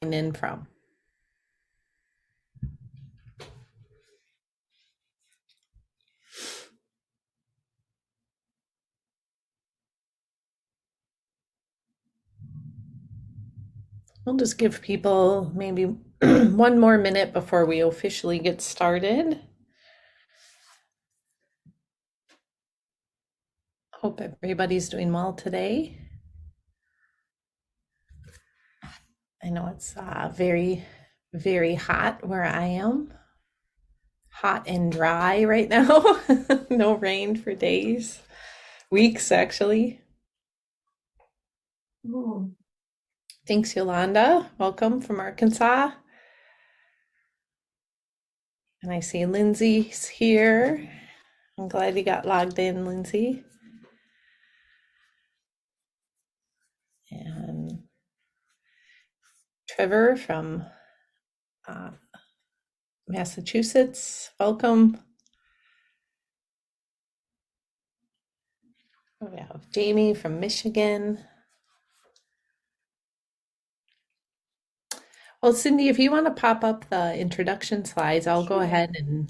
in from. We'll just give people maybe one more minute before we officially get started. Hope everybody's doing well today. I know it's very, very hot where I am. Hot and dry right now. No rain for days, weeks actually. Ooh. Thanks, Yolanda. Welcome from Arkansas. And I see Lindsay's here. I'm glad you got logged in, Lindsay. And Trevor from Massachusetts, welcome. We have Jamie from Michigan. Well, Cindy, if you want to pop up the introduction slides, I'll go ahead and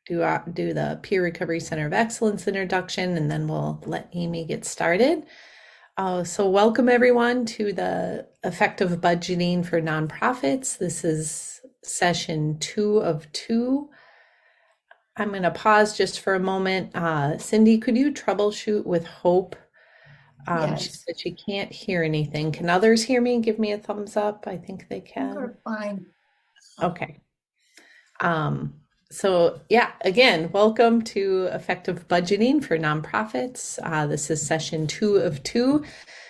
do the Peer Recovery Center of Excellence introduction, and then we'll let Amy get started. So welcome everyone to the Effective Budgeting for Nonprofits. This is session 2 of 2. I'm going to pause just for a moment. Cindy, could you troubleshoot with Hope? She Yes, said she can't hear anything. Can others hear me? Give me a thumbs up. I think they can. we're fine. Okay. So yeah, again, welcome to Effective Budgeting for Nonprofits. This is session 2 of 2.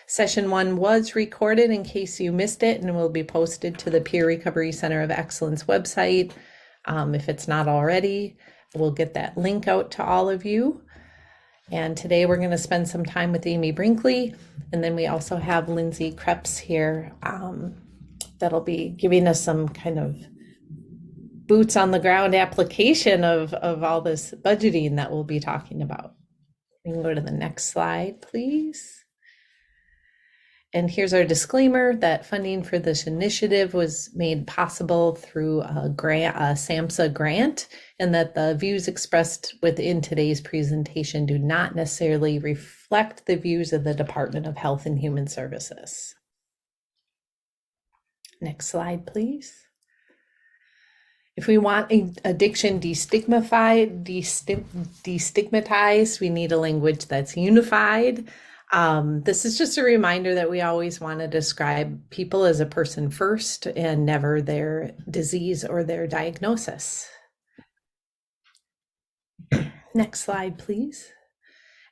Session 1 was recorded in case you missed it and will be posted to the Peer Recovery Center of Excellence website. If it's not already, we'll get that link out to all of you. And today we're going to spend some time with Amy Brinkley. And then we also have Lindsay Krebs here that'll be giving us some kind of boots on the ground application of all this budgeting that we'll be talking about. We can go to the next slide, please. And here's our disclaimer that funding for this initiative was made possible through a SAMHSA grant, and that the views expressed within today's presentation do not necessarily reflect the views of the Department of Health and Human Services. Next slide, please. If we want addiction destigmatized, we need a language that's unified. This is just a reminder that we always want to describe people as a person first and never their disease or their diagnosis. Next slide, please.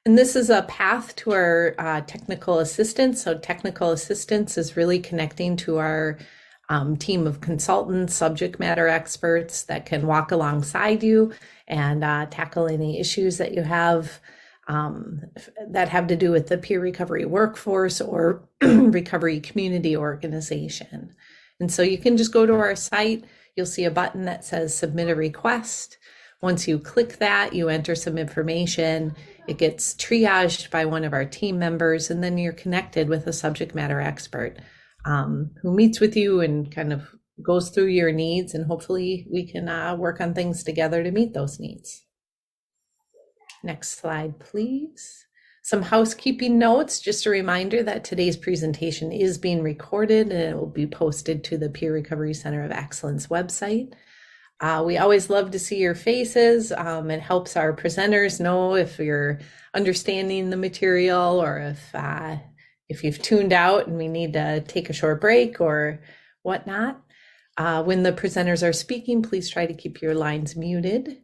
And this is a path to our technical assistance. So technical assistance is really connecting to our team of consultants, subject matter experts that can walk alongside you and tackle any issues that you have that have to do with the peer recovery workforce or recovery community organization. And so you can just go to our site. You'll see a button that says submit a request. Once you click that, you enter some information. It gets triaged by one of our team members, and then you're connected with a subject matter expert who meets with you and kind of goes through your needs, and hopefully we can work on things together to meet those needs. Next slide, please. Some housekeeping notes. Just a reminder that today's presentation is being recorded and it will be posted to the Peer Recovery Center of Excellence website. We always love to see your faces. It helps our presenters know if you're understanding the material or if you've tuned out and we need to take a short break or whatnot. When the presenters are speaking, please try to keep your lines muted.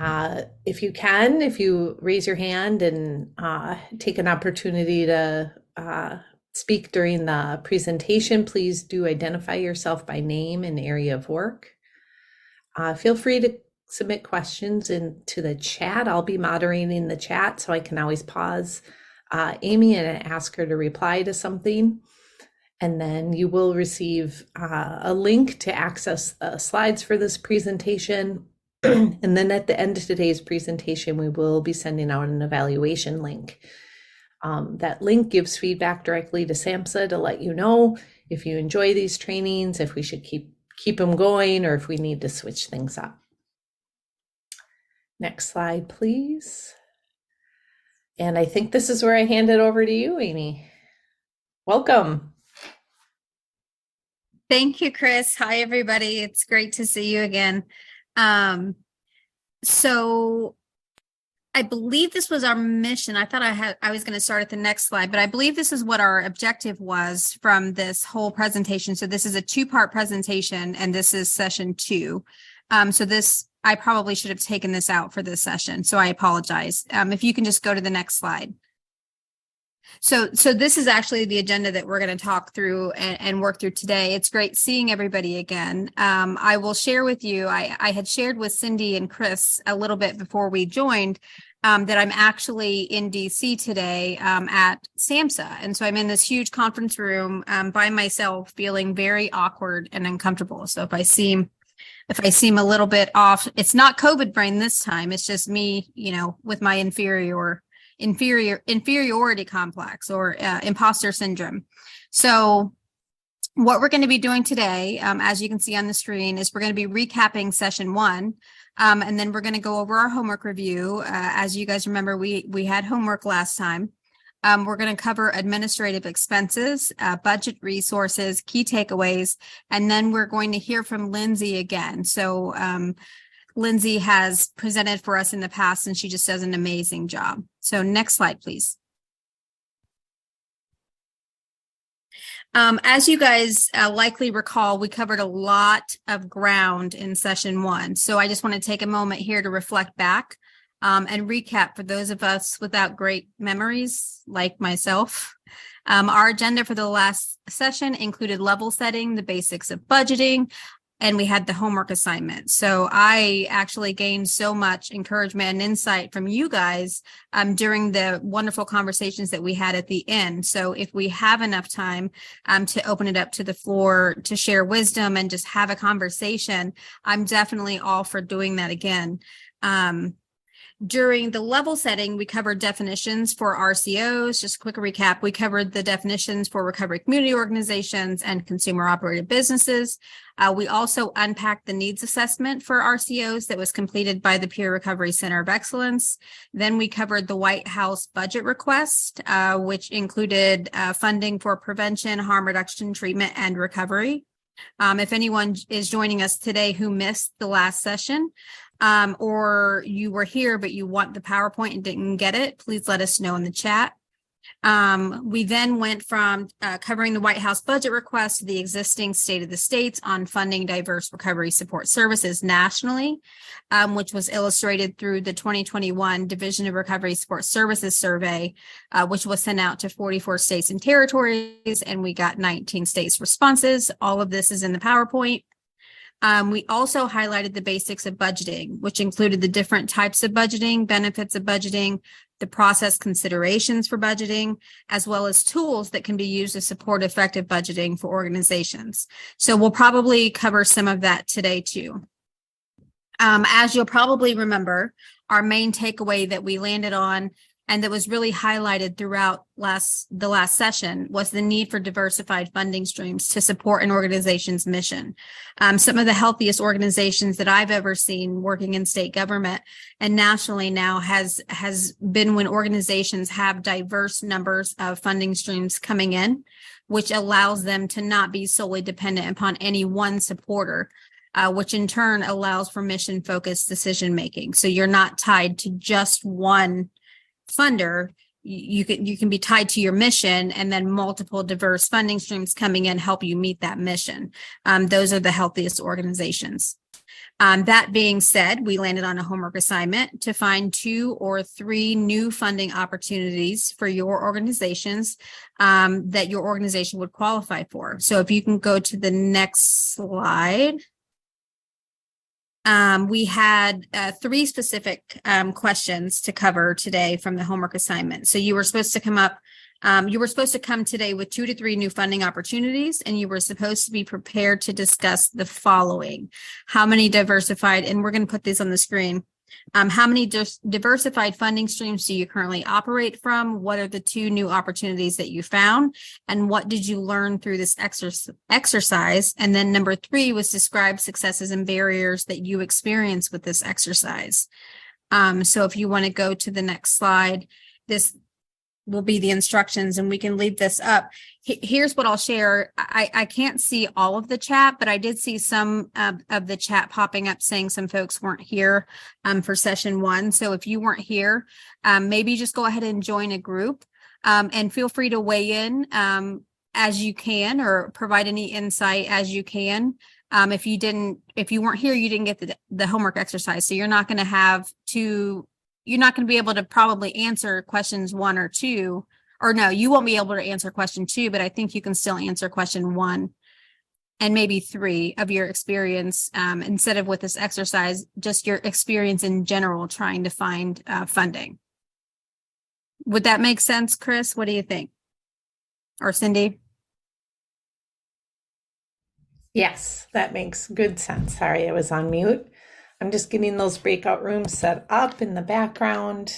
If you raise your hand and take an opportunity to speak during the presentation, please do identify yourself by name and area of work. Feel free to submit questions into the chat. I'll be moderating the chat, so I can always pause Amy and ask her to reply to something. And then you will receive a link to access the slides for this presentation. And then at the end of today's presentation, we will be sending out an evaluation link. That link gives feedback directly to SAMHSA to let you know if you enjoy these trainings, if we should keep them going, or if we need to switch things up. Next slide, please. And I think this is where I hand it over to you, Amy. Welcome. Thank you, Chris. Hi, everybody. It's great to see you again. So I believe this was our mission. I thought I was going to start at the next slide, but I believe this is what our objective was from this whole presentation. So this is a two-part presentation, and this is session 2. So this, I probably should have taken this out for this session, so I apologize. If you can just go to the next slide. So this is actually the agenda that we're going to talk through and work through today. It's great seeing everybody again. I will share with you, I had shared with Cindy and Chris a little bit before we joined that I'm actually in DC today at SAMHSA. And so I'm in this huge conference room by myself, feeling very awkward and uncomfortable. So if I seem a little bit off, it's not COVID brain this time. It's just me, with my inferiority complex or imposter syndrome. So what we're going to be doing today, as you can see on the screen, is we're going to be recapping session 1. And then we're going to go over our homework review. As you guys remember, we had homework last time. We're going to cover administrative expenses, budget resources, key takeaways, and then we're going to hear from Lindsay again. So Lindsay has presented for us in the past, and she just does an amazing job. So next slide, please. As you guys likely recall, we covered a lot of ground in session 1. So I just want to take a moment here to reflect back and recap for those of us without great memories like myself. Our agenda for the last session included level setting, the basics of budgeting, and we had the homework assignment. So I actually gained so much encouragement and insight from you guys during the wonderful conversations that we had at the end. So if we have enough time to open it up to the floor to share wisdom and just have a conversation, I'm definitely all for doing that again. During the level setting, we covered definitions for RCOs. Just a quick recap, we covered the definitions for recovery community organizations and consumer operated businesses. We also unpacked the needs assessment for RCOs that was completed by the Peer Recovery Center of Excellence. Then we covered the White House budget request, which included funding for prevention, harm reduction, treatment, and recovery. If anyone is joining us today who missed the last session, or you were here but you want the PowerPoint and didn't get it, please let us know in the chat. We then went from covering the White House budget request to the existing state of the states on funding diverse recovery support services nationally, which was illustrated through the 2021 Division of Recovery Support Services survey, which was sent out to 44 states and territories, and we got 19 states responses. All of this is in the PowerPoint. We also highlighted the basics of budgeting, which included the different types of budgeting, benefits of budgeting, the process considerations for budgeting, as well as tools that can be used to support effective budgeting for organizations. So we'll probably cover some of that today too. As you'll probably remember, our main takeaway that we landed on and that was really highlighted throughout the last session was the need for diversified funding streams to support an organization's mission. Some of the healthiest organizations that I've ever seen working in state government and nationally now has been when organizations have diverse numbers of funding streams coming in, which allows them to not be solely dependent upon any one supporter. Which in turn allows for mission-focused decision-making. So you're not tied to just one funder. You can be tied to your mission, and then multiple diverse funding streams coming in help you meet that mission. Those are the healthiest organizations. That being said, we landed on a homework assignment to find 2 or 3 new funding opportunities for your organizations that your organization would qualify for. So if you can go to the next slide. We had 3 specific questions to cover today from the homework assignment. So you were supposed to come today with 2 to 3 new funding opportunities, and you were supposed to be prepared to discuss the following: how many diversified, and we're going to put these on the screen, How many diversified funding streams do you currently operate from? What are the 2 new opportunities that you found? And what did you learn through this exercise? And then number 3 was describe successes and barriers that you experience with this exercise. So if you want to go to the next slide, this will be the instructions and we can leave this up. Here's what I'll share. I can't see all of the chat, but I did see some of the chat popping up saying some folks weren't here for session 1. So if you weren't here, maybe just go ahead and join a group and feel free to weigh in as you can or provide any insight as you can. If you weren't here, you didn't get the homework exercise. So you're not going to be able to probably answer questions 1 or 2, or no, you won't be able to answer question 2, but I think you can still answer question 1 and maybe 3 of your experience instead of with this exercise, just your experience in general trying to find funding. Would that make sense, Chris? What do you think? Or Cindy? Yes, that makes good sense. Sorry, I was on mute. I'm just getting those breakout rooms set up in the background.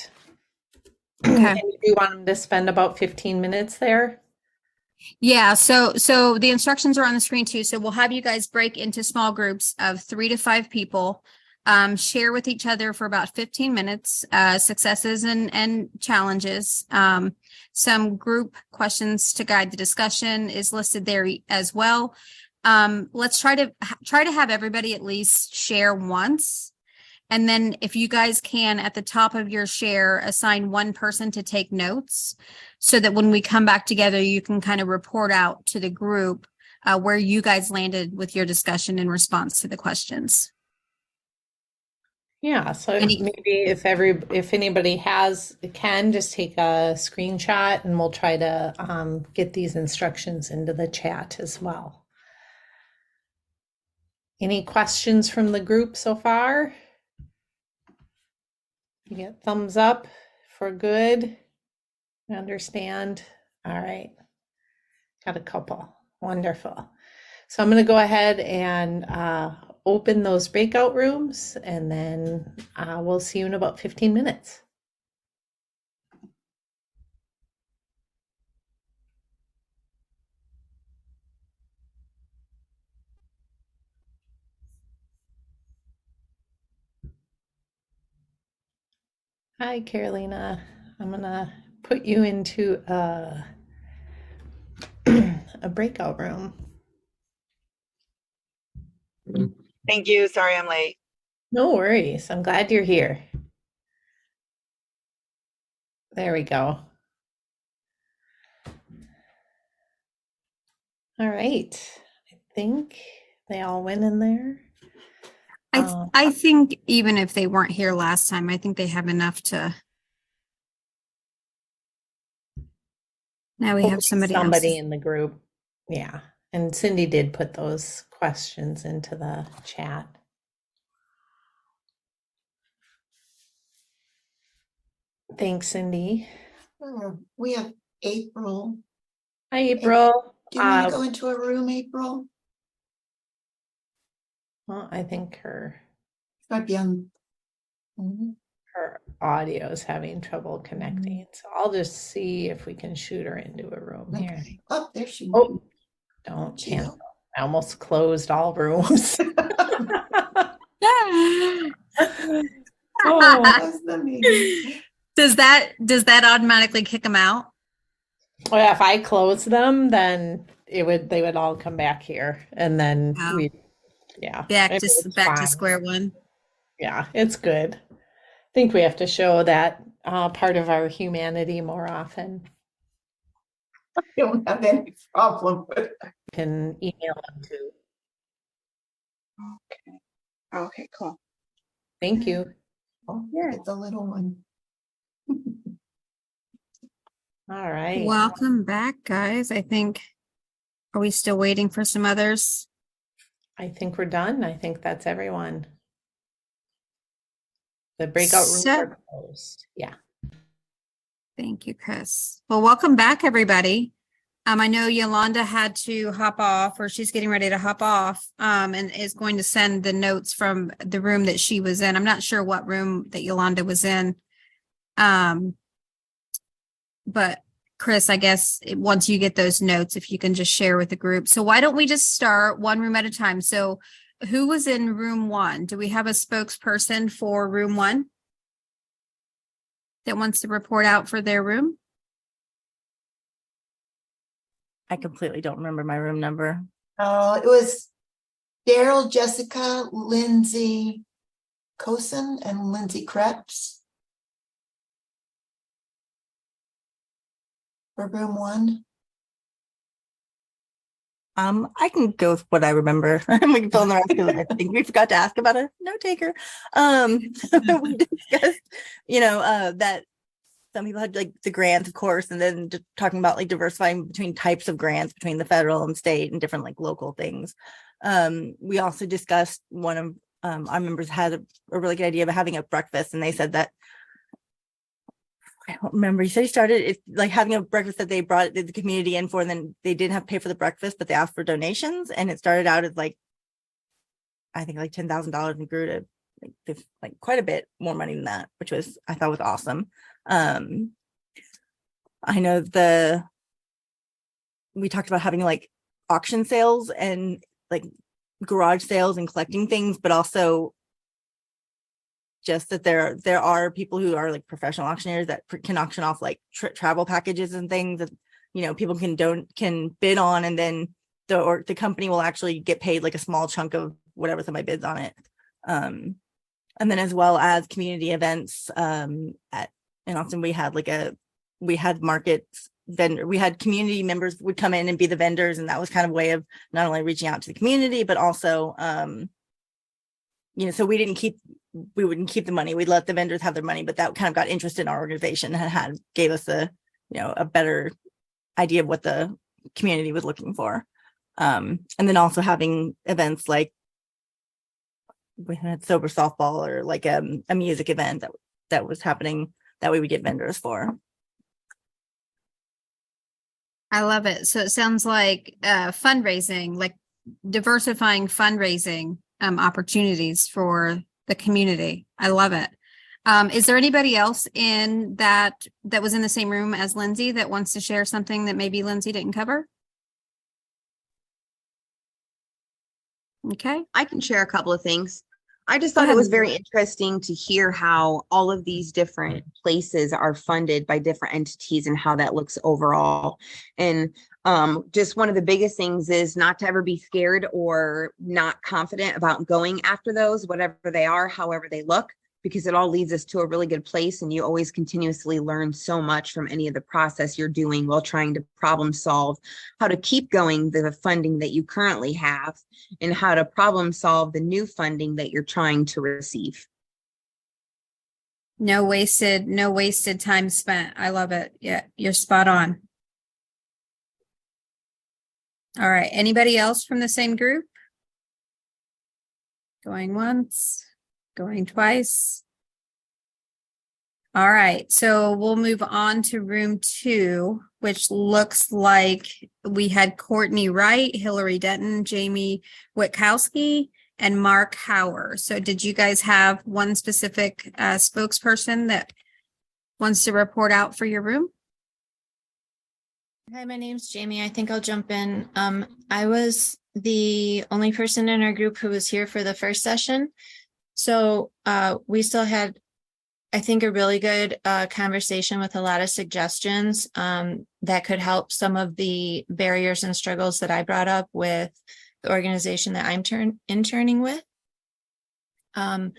Okay. And you want them to spend about 15 minutes there? Yeah, so the instructions are on the screen too. So we'll have you guys break into small groups of 3 to 5 people, share with each other for about 15 minutes, successes and challenges. Some group questions to guide the discussion is listed there as well. Let's try to have everybody at least share once. And then if you guys can, at the top of your share, assign 1 person to take notes so that when we come back together, you can kind of report out to the group where you guys landed with your discussion in response to the questions. Yeah, so maybe if anybody can just take a screenshot and we'll try to get these instructions into the chat as well. Any questions from the group so far? You get thumbs up for good. I understand. All right. Got a couple. Wonderful. So I'm going to go ahead and open those breakout rooms, and then we'll see you in about 15 minutes. Hi, Carolina. I'm going to put you into a breakout room. Thank you. Sorry I'm late. No worries. I'm glad you're here. There we go. All right. I think they all went in there. I think even if they weren't here last time, I think they have enough to. Now we have somebody else in the group. Yeah. And Cindy did put those questions into the chat. Thanks, Cindy. We have April. Hi, April. Do you want to go into a room, April? Well, I think her Might be on. her audio is having trouble connecting. So I'll just see if we can shoot her into a room here. Okay. Oh, there she is. Oh, don't cancel. I almost closed all rooms. Oh, that's the meeting. Does that automatically kick them out? Well, if I close them, then they would all come back here, and then back to square one. Yeah, it's good. I think we have to show that part of our humanity more often. I don't have any problem with it. Can email them too. Okay, cool. Thank you. Oh, yeah, it's a little one. All right. Welcome back, guys. I think, are we still waiting for some others? I think we're done. I think that's everyone. The breakout rooms are closed. Yeah. Thank you, Chris. Well, welcome back, everybody. I know Yolanda had to hop off, or she's getting ready to hop off, and is going to send the notes from the room that she was in. I'm not sure what room that Yolanda was in. But Chris, I guess once you get those notes, if you can just share with the group. So why don't we just start one room at a time? So who was in room 1? Do we have a spokesperson for room 1 that wants to report out for their room? I completely don't remember my room number. Oh, it was Daryl, Jessica, Lindsay Cosin, and Lindsay Krebs. For room 1. I can go with what I remember. We can fill in the rest because I think we forgot to ask about a note taker. We discussed, that some people had like the grants, of course, and then just talking about like diversifying between types of grants between the federal and state and different like local things. We also discussed one of our members had a really good idea of having a breakfast, and they said that I don't remember. He said he started it's like having a breakfast that they brought the community in for, and then they didn't have to pay for the breakfast, but they asked for donations, and it started out as like I think like $10,000 and grew to like quite a bit more money than that, which was I thought was awesome. I know we talked about having like auction sales and like garage sales and collecting things, but also just that there are people who are like professional auctioneers that can auction off like travel packages and things that people can bid on, and then the company will actually get paid like a small chunk of whatever somebody bids on it. And then as well as community events in Austin, we had markets vendor, we had community members would come in and be the vendors, and that was kind of a way of not only reaching out to the community but also so we wouldn't keep the money, we'd let the vendors have their money, but that kind of got interest in our organization and gave us a better idea of what the community was looking for. And then also having events like we had sober softball or like a music event that was happening that we would get vendors for. I love it. So it sounds like fundraising, like diversifying fundraising opportunities for the community. I love it. Is there anybody else in that was in the same room as Lindsay that wants to share something that maybe Lindsay didn't cover? Okay. I can share a couple of things. I just thought it was very interesting to hear how all of these different places are funded by different entities and how that looks overall. And just one of the biggest things is not to ever be scared or not confident about going after those, whatever they are, however they look, because it all leads us to a really good place. And you always continuously learn so much from any of the process you're doing while trying to problem solve how to keep going the funding that you currently have and how to problem solve the new funding that you're trying to receive. No wasted time spent. I love it. Yeah, you're spot on. All right. Anybody else from the same group? Going once, going twice. All right. So we'll move on to room 2, which looks like we had Courtney Wright, Hillary Denton, Jamie Witkowski, and Mark Hauer. So did you guys have one specific spokesperson that wants to report out for your room? Hi, my name's Jamie. I think I'll jump in. I was the only person in our group who was here for the first session. So we still had, I think, a really good conversation with a lot of suggestions that could help some of the barriers and struggles that I brought up with the organization that I'm interning with. And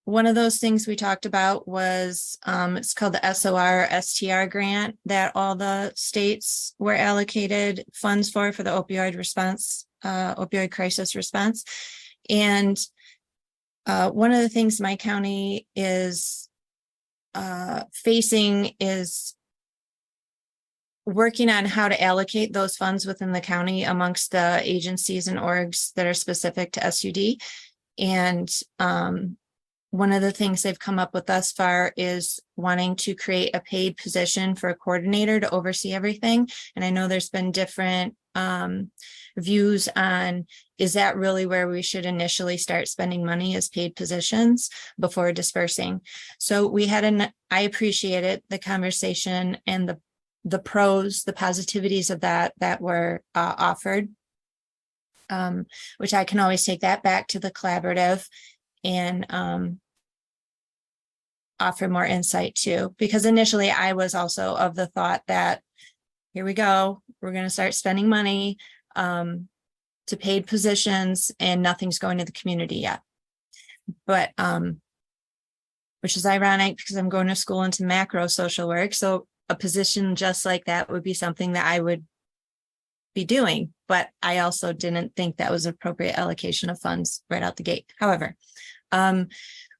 one of those things we talked about was it's called the SOR STR grant that all the states were allocated funds for the opioid response, opioid crisis response. And one of the things my county is facing is working on how to allocate those funds within the county amongst the agencies and orgs that are specific to SUD. And one of the things they've come up with thus far is wanting to create a paid position for a coordinator to oversee everything. And I know there's been different views on, is that really where we should initially start spending money, as paid positions before dispersing? So we had I appreciated the conversation and the pros, the positivities of that were offered, which I can always take that back to the collaborative and offer more insight too, because initially I was also of the thought that here we go, we're going to start spending money to paid positions and nothing's going to the community yet. But which is ironic because I'm going to school into macro social work, so a position just like that would be something that I would be doing, but I also didn't think that was appropriate allocation of funds right out the gate. However,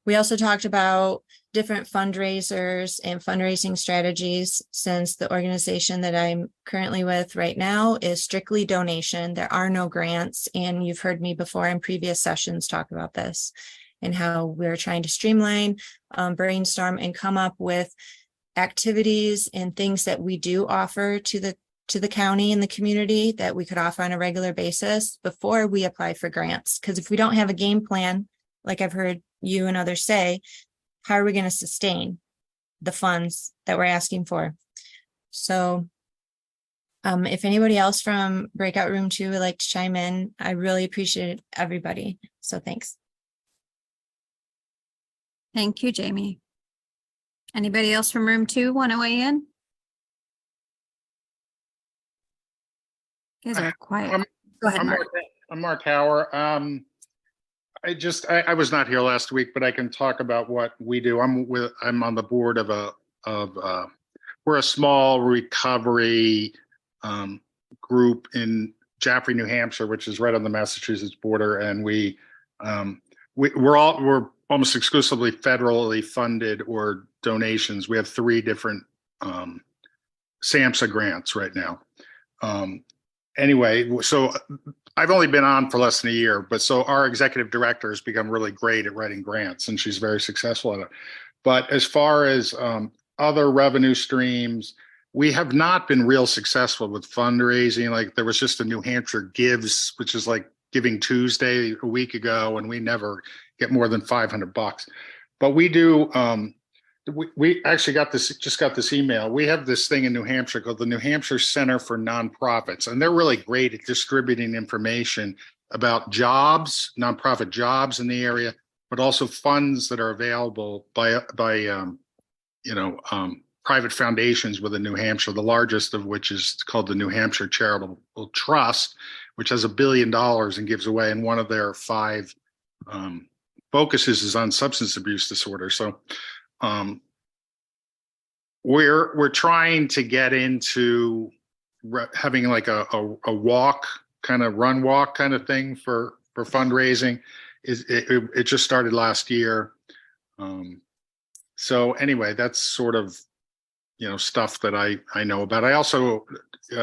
we also talked about different fundraisers and fundraising strategies, since the organization that I'm currently with right now is strictly donation. There are no grants, and you've heard me before in previous sessions talk about this and how we're trying to streamline, brainstorm, and come up with activities and things that we do offer to the county and the community that we could offer on a regular basis before we apply for grants. Because if we don't have a game plan, like I've heard you and others say, how are we going to sustain the funds that we're asking for? So if anybody else from Breakout Room 2 would like to chime in, I really appreciate everybody. So thanks. Thank you, Jamie. Anybody else from room 2 want to weigh in? You guys are quiet. Go ahead, Mark. I'm Mark Hauer. I was not here last week, but I can talk about what we do. I'm on the board of we're a small recovery group in Jaffrey, New Hampshire, which is right on the Massachusetts border, and we're almost exclusively federally funded or donations. We have 3 different SAMHSA grants right now. Anyway, so I've only been on for less than a year, but so our executive director has become really great at writing grants, and she's very successful at it. But as far as other revenue streams, we have not been real successful with fundraising. Like there was just a New Hampshire Gives, which is like Giving Tuesday a week ago, and we never get more than $500. But we do. We actually got this email. We have this thing in New Hampshire called the New Hampshire Center for Nonprofits, and they're really great at distributing information about jobs, nonprofit jobs in the area, but also funds that are available by private foundations within New Hampshire. The largest of which is called the New Hampshire Charitable Trust, which has $1 billion and gives away. And one of their 5 focuses is on substance abuse disorder. So. We're trying to get into having like a walk, kind of run walk kind of thing for fundraising. It just started last year. So anyway, that's sort of, stuff that I know about. I also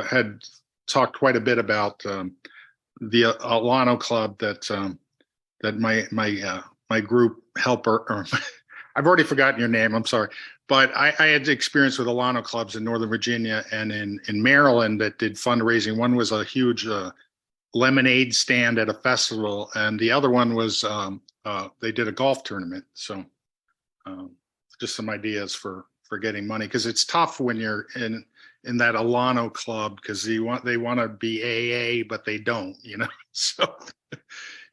had talked quite a bit about the Alano Club that my group helper, or I've already forgotten your name, I'm sorry. But I had experience with Alano clubs in Northern Virginia and in Maryland that did fundraising. One was a huge lemonade stand at a festival, and the other one was they did a golf tournament. So just some ideas for getting money, because it's tough when you're in that Alano club, because they want to be AA, but they don't, So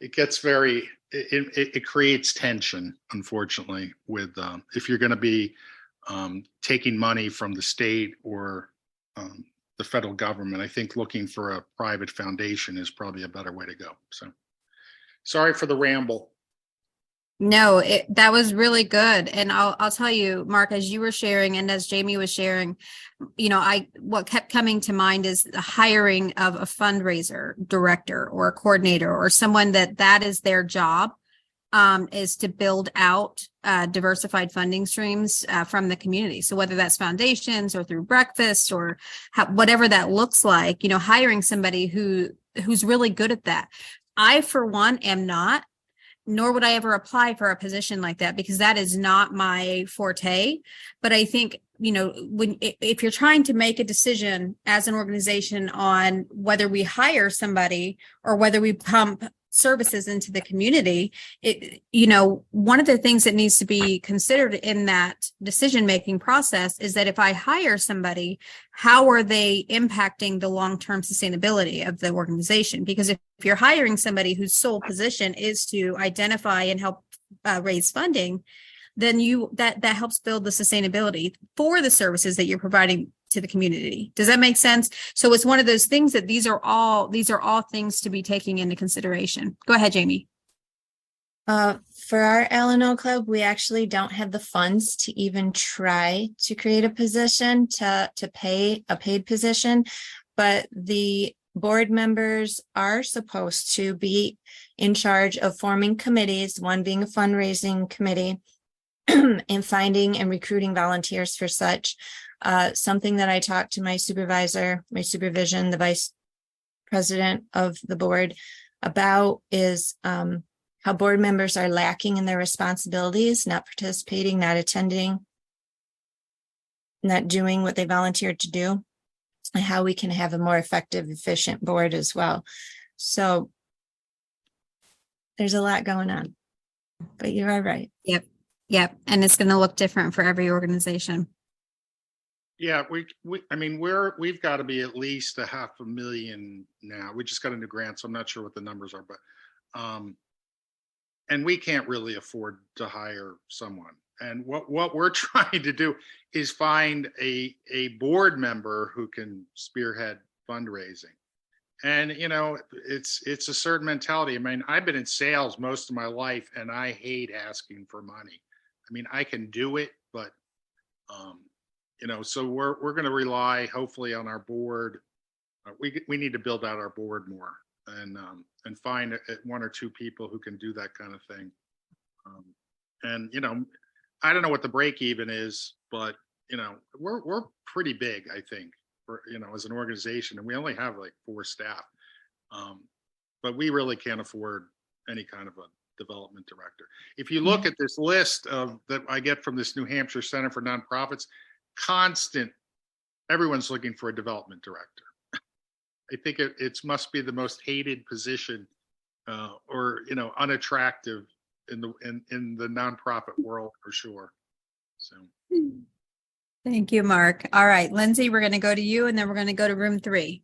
it gets very. It creates tension, unfortunately, with if you're going to be taking money from the state or the federal government. I think looking for a private foundation is probably a better way to go. So sorry for the ramble. No, that was really good. And I'll tell you, Mark, as you were sharing and as Jamie was sharing, what kept coming to mind is the hiring of a fundraiser director or a coordinator or someone that is their job, is to build out diversified funding streams from the community. So whether that's foundations or through breakfast or whatever that looks like, hiring somebody who's really good at that. I, for one, am not. nor would I ever apply for a position like that because that is not my forte. But I think, if you're trying to make a decision as an organization on whether we hire somebody or whether we pump services into the community, one of the things that needs to be considered in that decision-making process is that if I hire somebody, how are they impacting the long-term sustainability of the organization? Because if you're hiring somebody whose sole position is to identify and help raise funding, then that helps build the sustainability for the services that you're providing to the community. Does that make sense? So it's one of those things that these are all things to be taking into consideration. Go ahead, Jamie. For our L&O club, we actually don't have the funds to even try to create a position to pay a paid position, but the board members are supposed to be in charge of forming committees, one being a fundraising committee, and finding and recruiting volunteers for such. Something that I talked to my supervision, the vice president of the board about is how board members are lacking in their responsibilities, not participating, not attending, not doing what they volunteered to do, and how we can have a more effective, efficient board as well. So there's a lot going on, but you are right. Yep. And it's going to look different for every organization. Yeah, we've got to be at least $500,000 now. We just got a new grant, so I'm not sure what the numbers are, but and we can't really afford to hire someone. And what we're trying to do is find a board member who can spearhead fundraising. And it's a certain mentality. I mean, I've been in sales most of my life, and I hate asking for money. I mean, I can do it, but so we're going to rely hopefully on our board. We need to build out our board more and find one or two people who can do that kind of thing. I don't know what the break even is, but we're pretty big, I think, for as an organization, and we only have like 4 staff. But we really can't afford any kind of a development director. If you look at this list that I get from this New Hampshire Center for Nonprofits, everyone's looking for a development director. I think it must be the most hated position or unattractive in the nonprofit world for sure. So thank you, Mark. All right, Lindsay, we're going to go to you, and then we're going to go to room 3.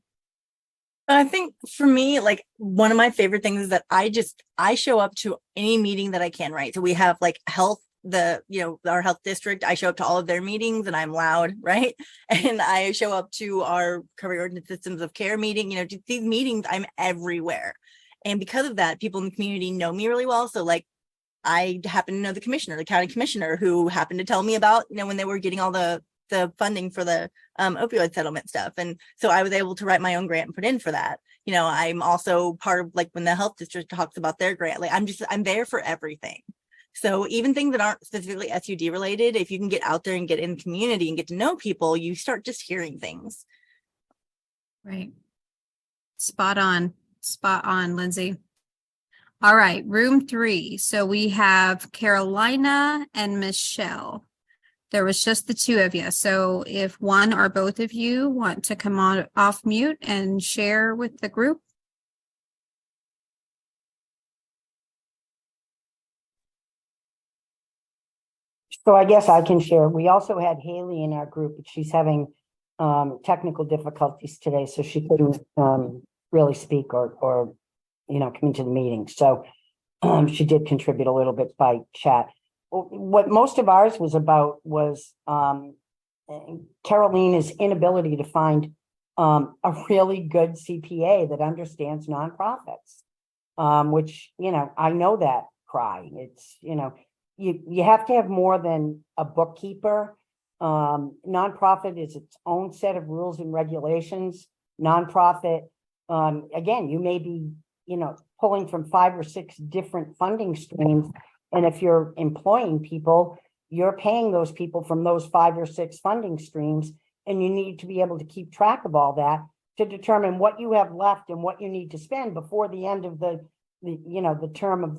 I think for me, like one of my favorite things is that I show up to any meeting that I can, right? So we have like health, our health district. I show up to all of their meetings and I'm loud, right? And I show up to our Recovery Ordinance Systems of Care meeting, these meetings, I'm everywhere. And because of that, people in the community know me really well. So like, I happen to know the county commissioner, who happened to tell me about, when they were getting all the funding for the opioid settlement stuff. And so I was able to write my own grant and put in for that. I'm also part of like when the health district talks about their grant, like I'm there for everything. So even things that aren't specifically SUD related, if you can get out there and get in the community and get to know people, you start just hearing things. Right. Spot on, Lindsay. All right, room 3. So we have Carolina and Michelle. There was just the 2 of you. So if one or both of you want to come on off mute and share with the group. So I guess I can share. We also had Haley in our group, but she's having technical difficulties today, so she couldn't really speak or come into the meeting. So she did contribute a little bit by chat. What most of ours was about was Carolina's inability to find a really good CPA that understands nonprofits, which, I know that cry. It's, you have to have more than a bookkeeper. Nonprofit is its own set of rules and regulations. Nonprofit, again, you may be, pulling from 5 or 6 different funding streams. And if you're employing people, you're paying those people from those 5 or 6 funding streams. And you need to be able to keep track of all that to determine what you have left and what you need to spend before the end of the the term of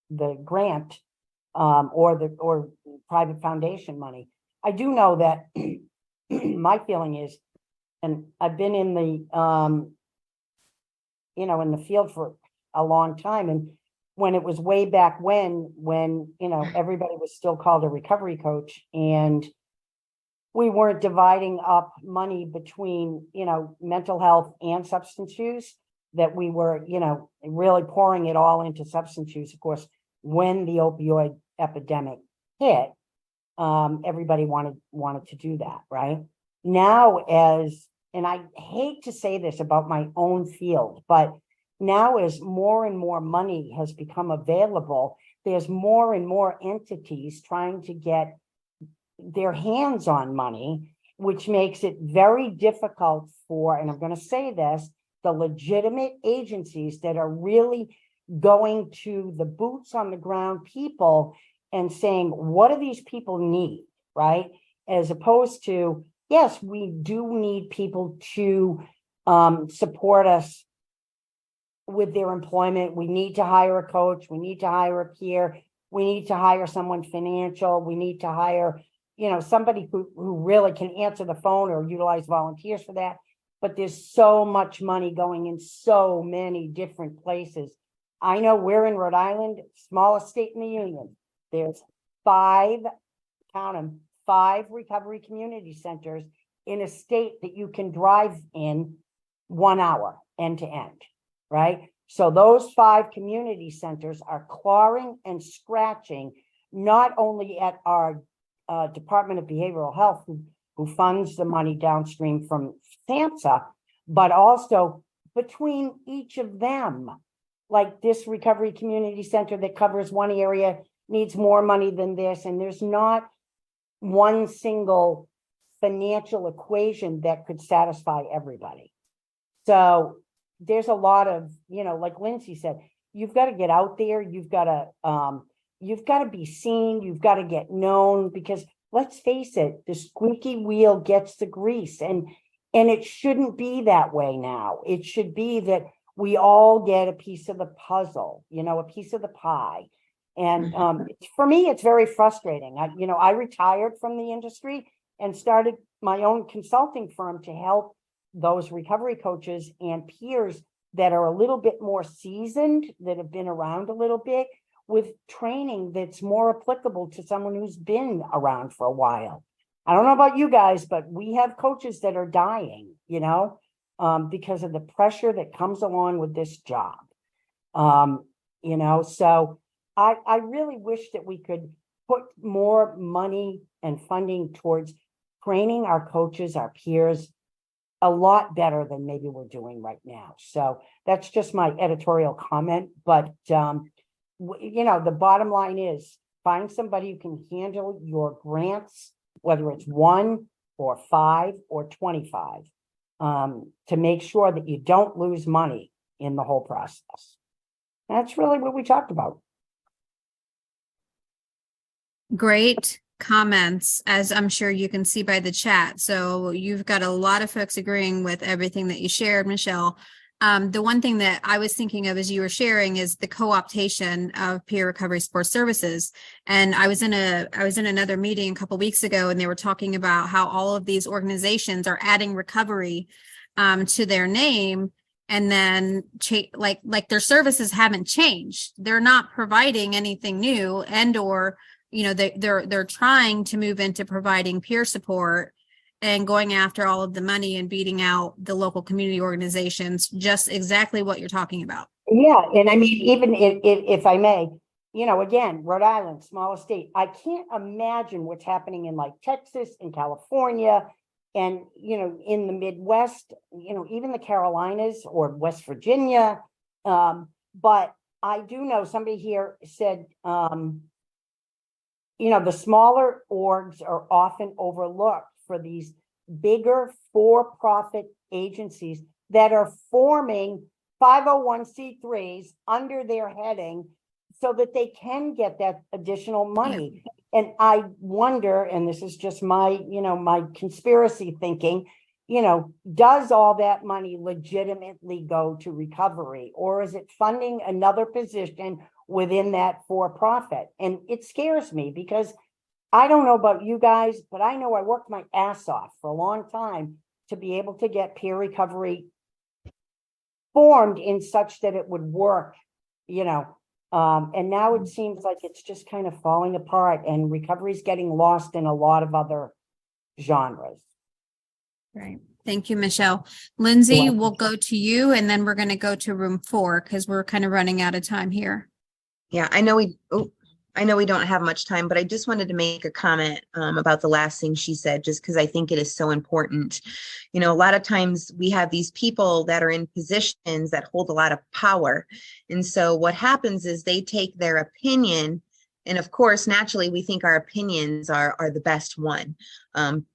the grant, or private foundation money. I do know that my feeling is, and I've been in the, in the field for a long time, and when it was way back when, everybody was still called a recovery coach, and we weren't dividing up money between, mental health and substance use, that we were, really pouring it all into substance use. Of course, when the opioid epidemic hit, everybody wanted to do that, right? Now, and I hate to say this about my own field, but now as more and more money has become available, there's more and more entities trying to get their hands on money, which makes it very difficult for, and I'm going to say this, the legitimate agencies that are really going to the boots on the ground people and saying, what do these people need, right? As opposed to, yes, we do need people to support us with their employment. We need to hire a coach. We need to hire a peer. We need to hire someone financial. We need to hire, somebody who really can answer the phone or utilize volunteers for that. But there's so much money going in so many different places. I know we're in Rhode Island, smallest state in the union. There's 5, count them, 5 recovery community centers in a state that you can drive in 1 hour end to end, right? So those 5 community centers are clawing and scratching, not only at our Department of Behavioral Health, who funds the money downstream from SAMHSA, but also between each of them. Like this recovery community center that covers one area needs more money than this, and there's not one single financial equation that could satisfy everybody. So there's a lot of, like Lindsay said, you've got to get out there, you've got to be seen, you've got to get known, because let's face it, the squeaky wheel gets the grease, and it shouldn't be that way now. It should be that we all get a piece of the puzzle, a piece of the pie. And for me, it's very frustrating. I retired from the industry and started my own consulting firm to help those recovery coaches and peers that are a little bit more seasoned, that have been around a little bit, with training that's more applicable to someone who's been around for a while. I don't know about you guys, but we have coaches that are dying, because of the pressure that comes along with this job. So I really wish that we could put more money and funding towards training our coaches, our peers, a lot better than maybe we're doing right now. So that's just my editorial comment. But, the bottom line is find somebody who can handle your grants, whether it's 1 or 5 or 25, to make sure that you don't lose money in the whole process. That's really what we talked about. Great comments, as I'm sure you can see by the chat. So you've got a lot of folks agreeing with everything that you shared, Michelle. The one thing that I was thinking of as you were sharing is the co-optation of peer recovery support services. And I was in another meeting a couple of weeks ago, and they were talking about how all of these organizations are adding recovery to their name, and then like their services haven't changed. They're not providing anything new, and or they're trying to move into providing peer support and going after all of the money and beating out the local community organizations, just exactly what you're talking about. Yeah, and I mean, even if I may, again, Rhode Island, smallest state, I can't imagine what's happening in like Texas and California and, in the Midwest, even the Carolinas or West Virginia. But I do know somebody here said, the smaller orgs are often overlooked for these bigger for-profit agencies that are forming 501c3s under their heading so that they can get that additional money. And I wonder, and this is just my, my conspiracy thinking, does all that money legitimately go to recovery, or is it funding another position within that for-profit? And it scares me because I don't know about you guys, but I know I worked my ass off for a long time to be able to get peer recovery formed in such that it would work, and now it seems like it's just kind of falling apart, and recovery's getting lost in a lot of other genres. Right. Thank you, Michelle. Lindsay, welcome. we'll go to you and then we're going to go to room 4 because we're kind of running out of time here. Yeah, I know we don't have much time, but I just wanted to make a comment about the last thing she said, just because I think it is so important. A lot of times we have these people that are in positions that hold a lot of power. And so what happens is they take their opinion, and of course, naturally, we think our opinions are the best one.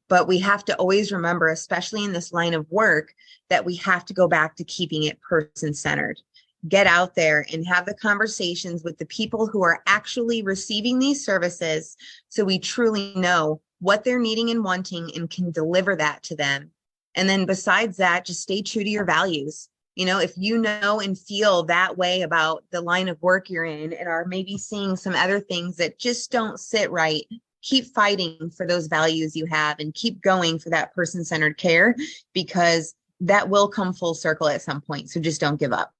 But we have to always remember, especially in this line of work, that we have to go back to keeping it person-centered. Get out there and have the conversations with the people who are actually receiving these services, so we truly know what they're needing and wanting and can deliver that to them. And then besides that, just stay true to your values. If you know and feel that way about the line of work you're in and are maybe seeing some other things that just don't sit right, keep fighting for those values you have and keep going for that person-centered care, because that will come full circle at some point. So just don't give up.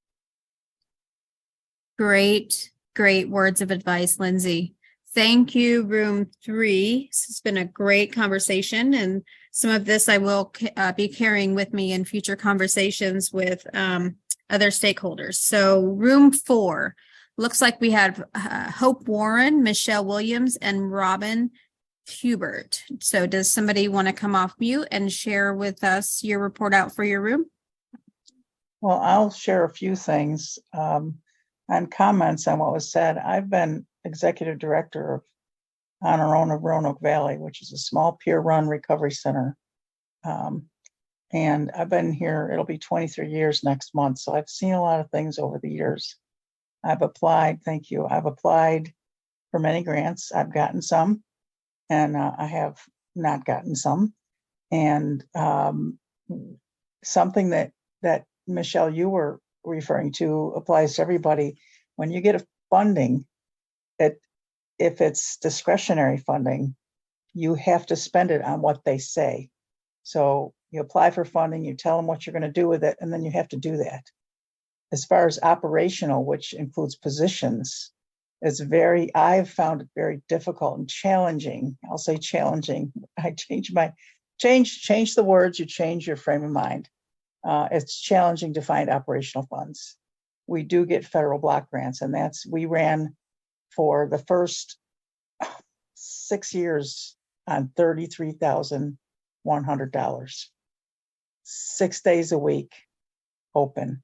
Great words of advice, Lindsay. Thank you, room 3. This has been a great conversation, and some of this I will be carrying with me in future conversations with other stakeholders. So room 4, looks like we have Hope Warren, Michelle Williams, and Robin Hubert. So does somebody want to come off mute and share with us your report out for your room? Well, I'll share a few things and comments on what was said. I've been executive director of On Our Own of Roanoke Valley, which is a small peer-run recovery center. And I've been here, it'll be 23 years next month. So I've seen a lot of things over the years. I've applied for many grants. I've gotten some, and I have not gotten some. And something that Michelle, you were referring to, applies to everybody. When you get a funding, if it's discretionary funding, you have to spend it on what they say. So you apply for funding, you tell them what you're going to do with it, and then you have to do that. As far as operational, which includes positions, I've found it very difficult and challenging. I'll say challenging. I change the words, you change your frame of mind. It's challenging to find operational funds. We do get federal block grants, and we ran for the first 6 years on $33,100, 6 days a week open,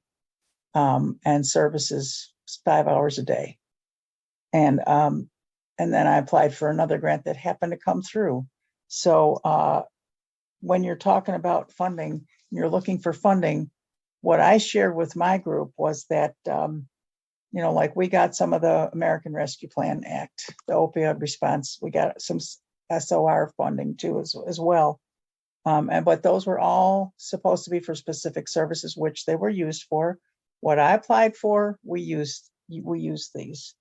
and services 5 hours a day. And then I applied for another grant that happened to come through. So when you're talking about funding, you're looking for funding, what I shared with my group was that, like we got some of the American Rescue Plan Act, the opioid response, we got some SOR funding too as well. But those were all supposed to be for specific services, which they were used for. What I applied for, we used these.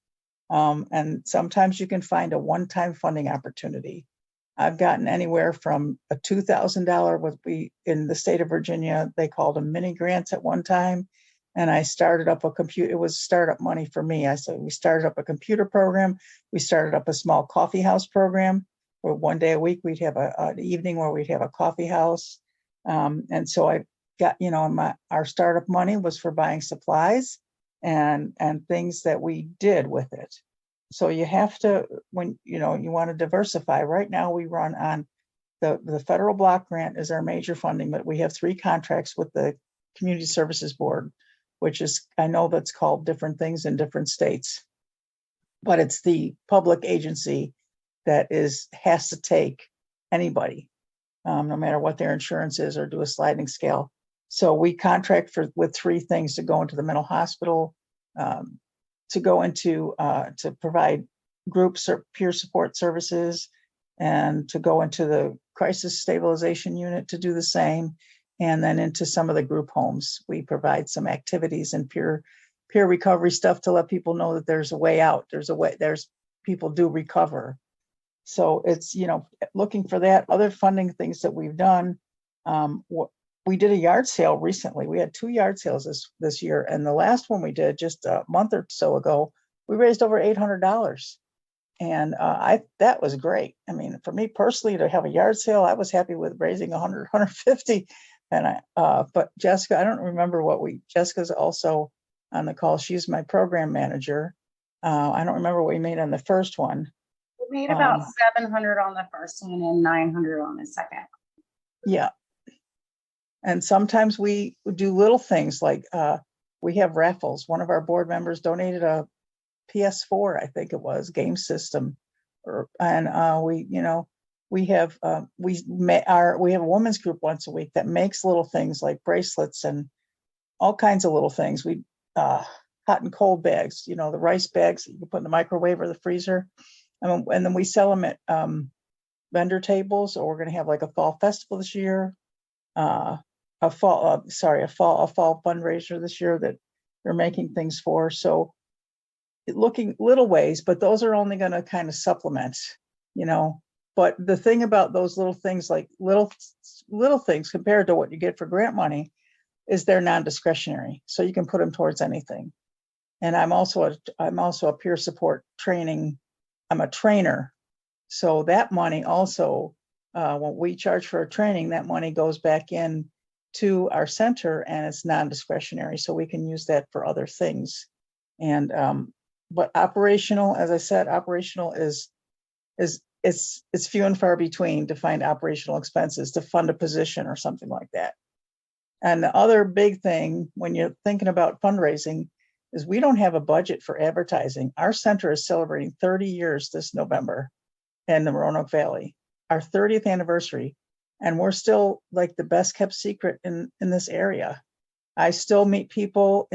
And sometimes you can find a one-time funding opportunity. I've gotten anywhere from a $2,000 in the state of Virginia, they called them mini grants at one time. And I started up it was startup money for me. We started up a computer program. We started up a small coffee house program where one day a week we'd have an evening where we'd have a coffee house. And so I got, our startup money was for buying supplies and things that we did with it. So you have to, when you want to diversify. Right now we run on the federal block grant is our major funding, but we have 3 contracts with the Community Services Board, which is, I know that's called different things in different states, but it's the public agency that has to take anybody, no matter what their insurance is, or do a sliding scale. So we contract with 3 things to go into the mental hospital, to go into to provide group peer support services, and to go into the crisis stabilization unit to do the same, and then into some of the group homes. We provide some activities and peer recovery stuff to let people know that there's a way out. There's people do recover. So it's, looking for that. Other funding things that we've done. We did a yard sale recently. We had 2 yard sales this year. And the last one we did just a month or so ago, we raised over $800. And that was great. I mean, for me personally, to have a yard sale, I was happy with raising 100, 150. And but Jessica, I don't remember Jessica's also on the call. She's my program manager. I don't remember what we made on the first one. We made about 700 on the first one and 900 on the second. Yeah. And sometimes we do little things like we have raffles. One of our board members donated a PS4, I think it was, game system, and we have a women's group once a week that makes little things like bracelets and all kinds of little things. We hot and cold bags, the rice bags that you can put in the microwave or the freezer, and then we sell them at vendor tables. Or we're going to have like a fall festival this year, a fall fundraiser this year that they're making things for. So looking little ways, but those are only going to kind of supplement, but the thing about those little things, like little things compared to what you get for grant money, is they're non-discretionary. So you can put them towards anything. And I'm also a peer support training. I'm a trainer. So that money also, when we charge for a training, that money goes back in to our center and it's non-discretionary. So we can use that for other things. And, but operational, as I said, operational is it's few and far between to find operational expenses to fund a position or something like that. And the other big thing when you're thinking about fundraising is we don't have a budget for advertising. Our center is celebrating 30 years this November in the Roanoke Valley, our 30th anniversary. And we're still like the best kept secret in this area. I still meet people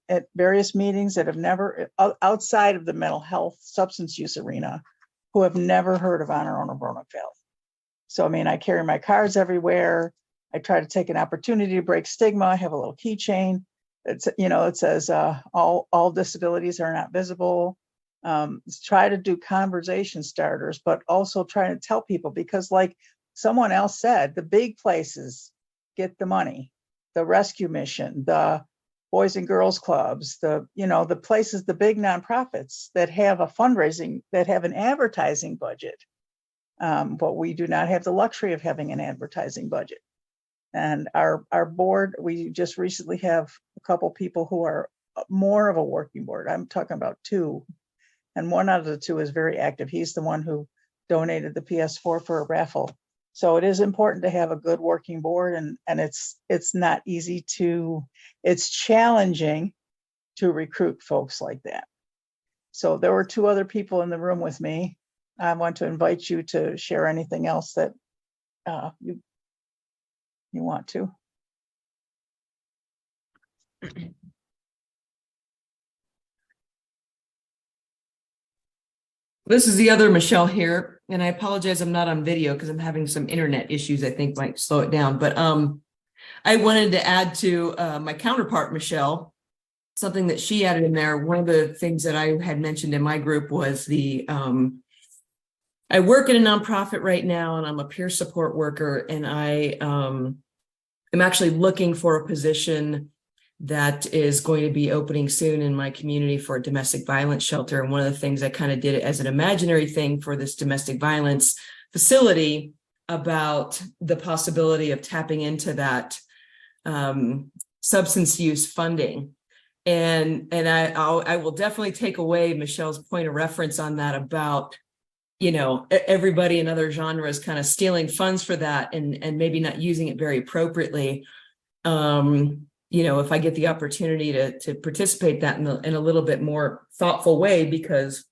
at various meetings that have never, outside of the mental health substance use arena, who have never heard of Honor Roanoke Valley. So, I mean, I carry my cards everywhere. I try to take an opportunity to break stigma. I have a little keychain. It says all disabilities are not visible. Try to do conversation starters, but also trying to tell people, because like someone else said, the big places get the money. The rescue mission, the Boys and Girls Clubs, the places, the big nonprofits that have a fundraising, that have an advertising budget. But we do not have the luxury of having an advertising budget. And our board, we just recently have a couple people who are more of a working board. I'm talking about 2. And one out of the 2 is very active. He's the one who donated the PS4 for a raffle. So it is important to have a good working board, and it's not easy it's challenging to recruit folks like that. So there were 2 other people in the room with me. I want to invite you to share anything else that you want to. This is the other Michelle here, and I apologize I'm not on video because I'm having some internet issues I think might slow it down. But I wanted to add to my counterpart, Michelle, something that she added in there. One of the things that I had mentioned in my group was I work in a nonprofit right now, and I'm a peer support worker, and I am actually looking for a position that is going to be opening soon in my community for a domestic violence shelter. And one of the things I kind of did as an imaginary thing for this domestic violence facility about the possibility of tapping into that substance use funding. And I will definitely take away Michelle's point of reference on that about, everybody in other genres kind of stealing funds for that and maybe not using it very appropriately. If I get the opportunity to participate that in a little bit more thoughtful way, because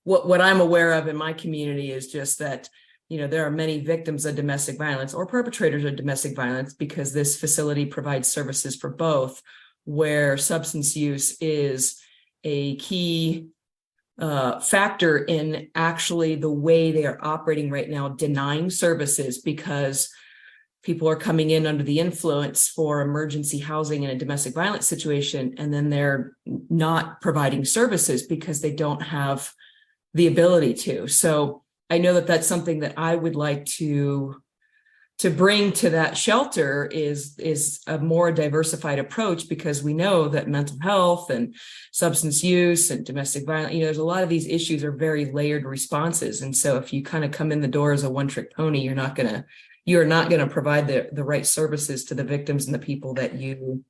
what I'm aware of in my community is just that, there are many victims of domestic violence or perpetrators of domestic violence, because this facility provides services for both, where substance use is a key factor in actually the way they are operating right now, denying services, because people are coming in under the influence for emergency housing in a domestic violence situation, and then they're not providing services because they don't have the ability to. So I know that that's something that I would like to bring to that shelter is a more diversified approach, because we know that mental health and substance use and domestic violence, there's a lot of these issues are very layered responses. And so if you kind of come in the door as a one-trick pony, you're not going to provide the right services to the victims and the people that you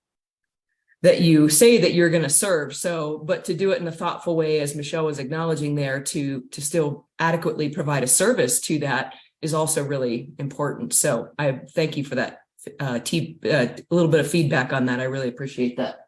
say that you're going to serve. So, but to do it in a thoughtful way, as Michelle was acknowledging there, to still adequately provide a service to that is also really important. So I thank you for that, a little bit of feedback on that. I really appreciate that.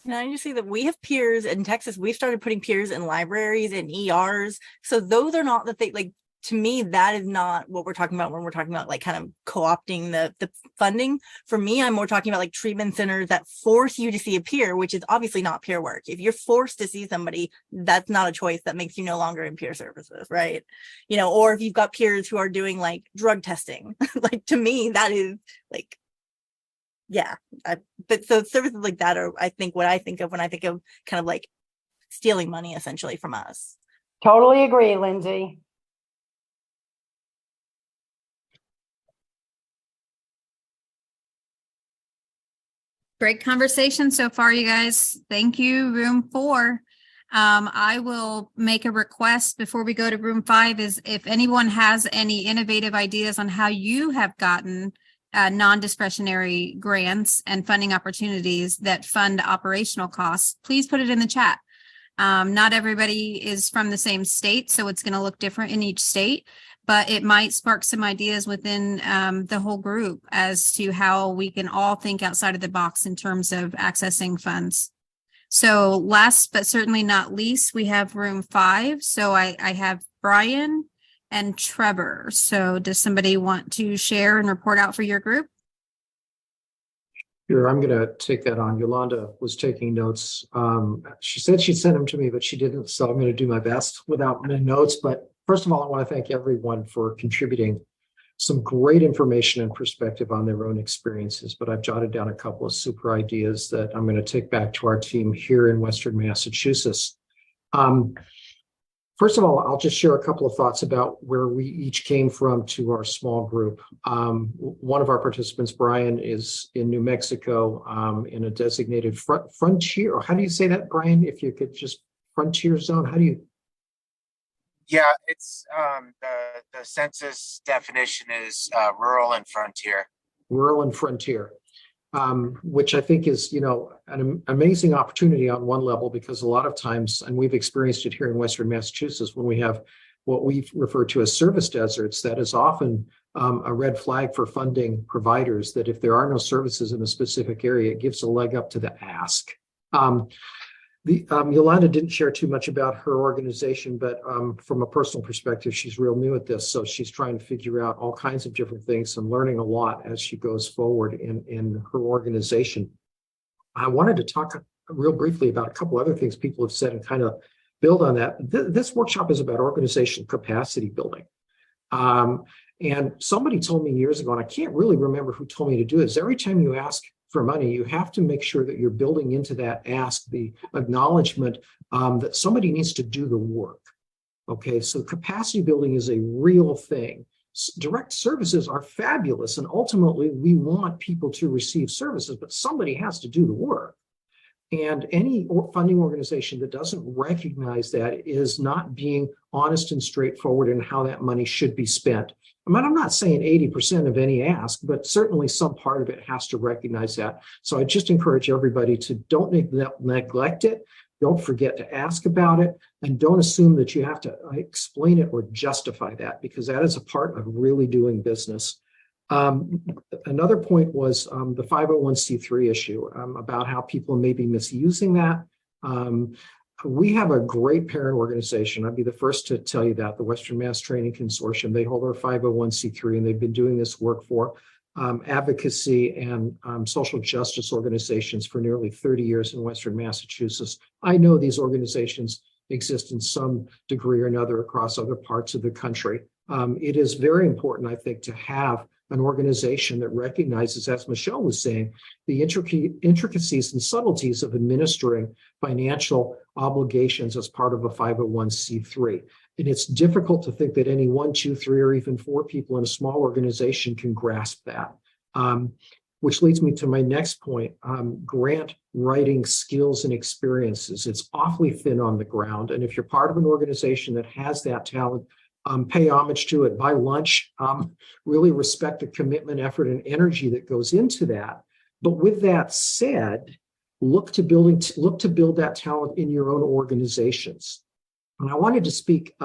And I just see that we have peers in Texas. We've started putting peers in libraries and ERs. So those are not the thing, like, to me, that is not what we're talking about when we're talking about like kind of co-opting the funding. For me, I'm more talking about like treatment centers that force you to see a peer, which is obviously not peer work. If you're forced to see somebody, that's not a choice that makes you no longer in peer services, right? Or if you've got peers who are doing like drug testing, like, to me, that is like, yeah. But so services like that are, I think, what I think of when I think of kind of like stealing money essentially from us. Totally agree, Lindsay. Great conversation so far, you guys. Thank you, room 4. I will make a request before we go to room 5 is if anyone has any innovative ideas on how you have gotten non-discretionary grants and funding opportunities that fund operational costs, please put it in the chat. Not everybody is from the same state, so it's going to look different in each state, but it might spark some ideas within the whole group as to how we can all think outside of the box in terms of accessing funds. So last but certainly not least, we have room 5. So I have Brian and Trevor. So does somebody want to share and report out for your group? Sure, I'm going to take that on. Yolanda was taking notes. She said she'd send them to me, but she didn't. So I'm going to do my best without my notes. But first of all, I want to thank everyone for contributing some great information and perspective on their own experiences. But I've jotted down a couple of super ideas that I'm going to take back to our team here in Western Massachusetts. First of all, I'll just share a couple of thoughts about where we each came from to our small group. One of our participants, Brian, is in New Mexico in a designated frontier. Or how do you say that, Brian? If you could just frontier zone, how do you? Yeah, it's the census definition is rural and frontier. Rural and frontier. Which I think is, an amazing opportunity on one level, because a lot of times, and we've experienced it here in Western Massachusetts, when we have what we refer to as service deserts, that is often a red flag for funding providers, that if there are no services in a specific area, it gives a leg up to the ask. Yolanda didn't share too much about her organization, but from a personal perspective, she's real new at this. So she's trying to figure out all kinds of different things and learning a lot as she goes forward in her organization. I wanted to talk real briefly about a couple other things people have said and kind of build on that. This workshop is about organizational capacity building. And somebody told me years ago, and I can't really remember who told me to do this, every time you ask for money, you have to make sure that you're building into that ask the acknowledgement that somebody needs to do the work. Okay, so capacity building is a real thing. Direct services are fabulous, and ultimately we want people to receive services, but somebody has to do the work. And any funding organization that doesn't recognize that is not being honest and straightforward in how that money should be spent. I mean, I'm not saying 80% of any ask, but certainly some part of it has to recognize that. So I just encourage everybody to don't neglect it. Don't forget to ask about it, and don't assume that you have to explain it or justify that, because that is a part of really doing business. Another point was the 501c3 issue, about how people may be misusing that. We have a great parent organization. I'd be the first to tell you that, the Western Mass Training Consortium. They hold our 501c3, and they've been doing this work for advocacy and social justice organizations for nearly 30 years in Western Massachusetts. I know these organizations exist in some degree or another across other parts of the country. It is very important, I think, to have an organization that recognizes, as Michelle was saying, the intricacies and subtleties of administering financial obligations as part of a 501c3. And it's difficult to think that any 1, 2, 3, or even 4 people in a small organization can grasp that. Which leads me to my next point, grant writing skills and experiences. It's awfully thin on the ground. And if you're part of an organization that has that talent, pay homage to it, buy lunch, really respect the commitment, effort, and energy that goes into that. But with that said, look to build that talent in your own organizations. And I wanted to speak,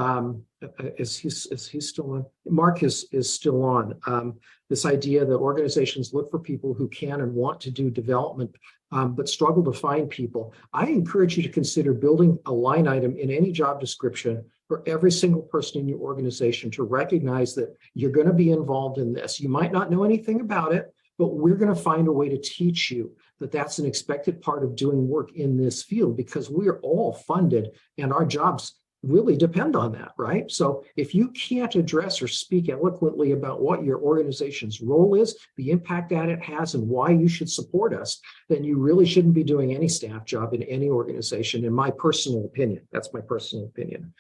is he still on? Mark is still on. This idea that organizations look for people who can and want to do development, but struggle to find people. I encourage you to consider building a line item in any job description for every single person in your organization to recognize that you're going to be involved in this. You might not know anything about it, but we're going to find a way to teach you that that's an expected part of doing work in this field, because we're all funded and our jobs really depend on that, right? So if you can't address or speak eloquently about what your organization's role is, the impact that it has, and why you should support us, then you really shouldn't be doing any staff job in any organization, in my personal opinion. That's my personal opinion.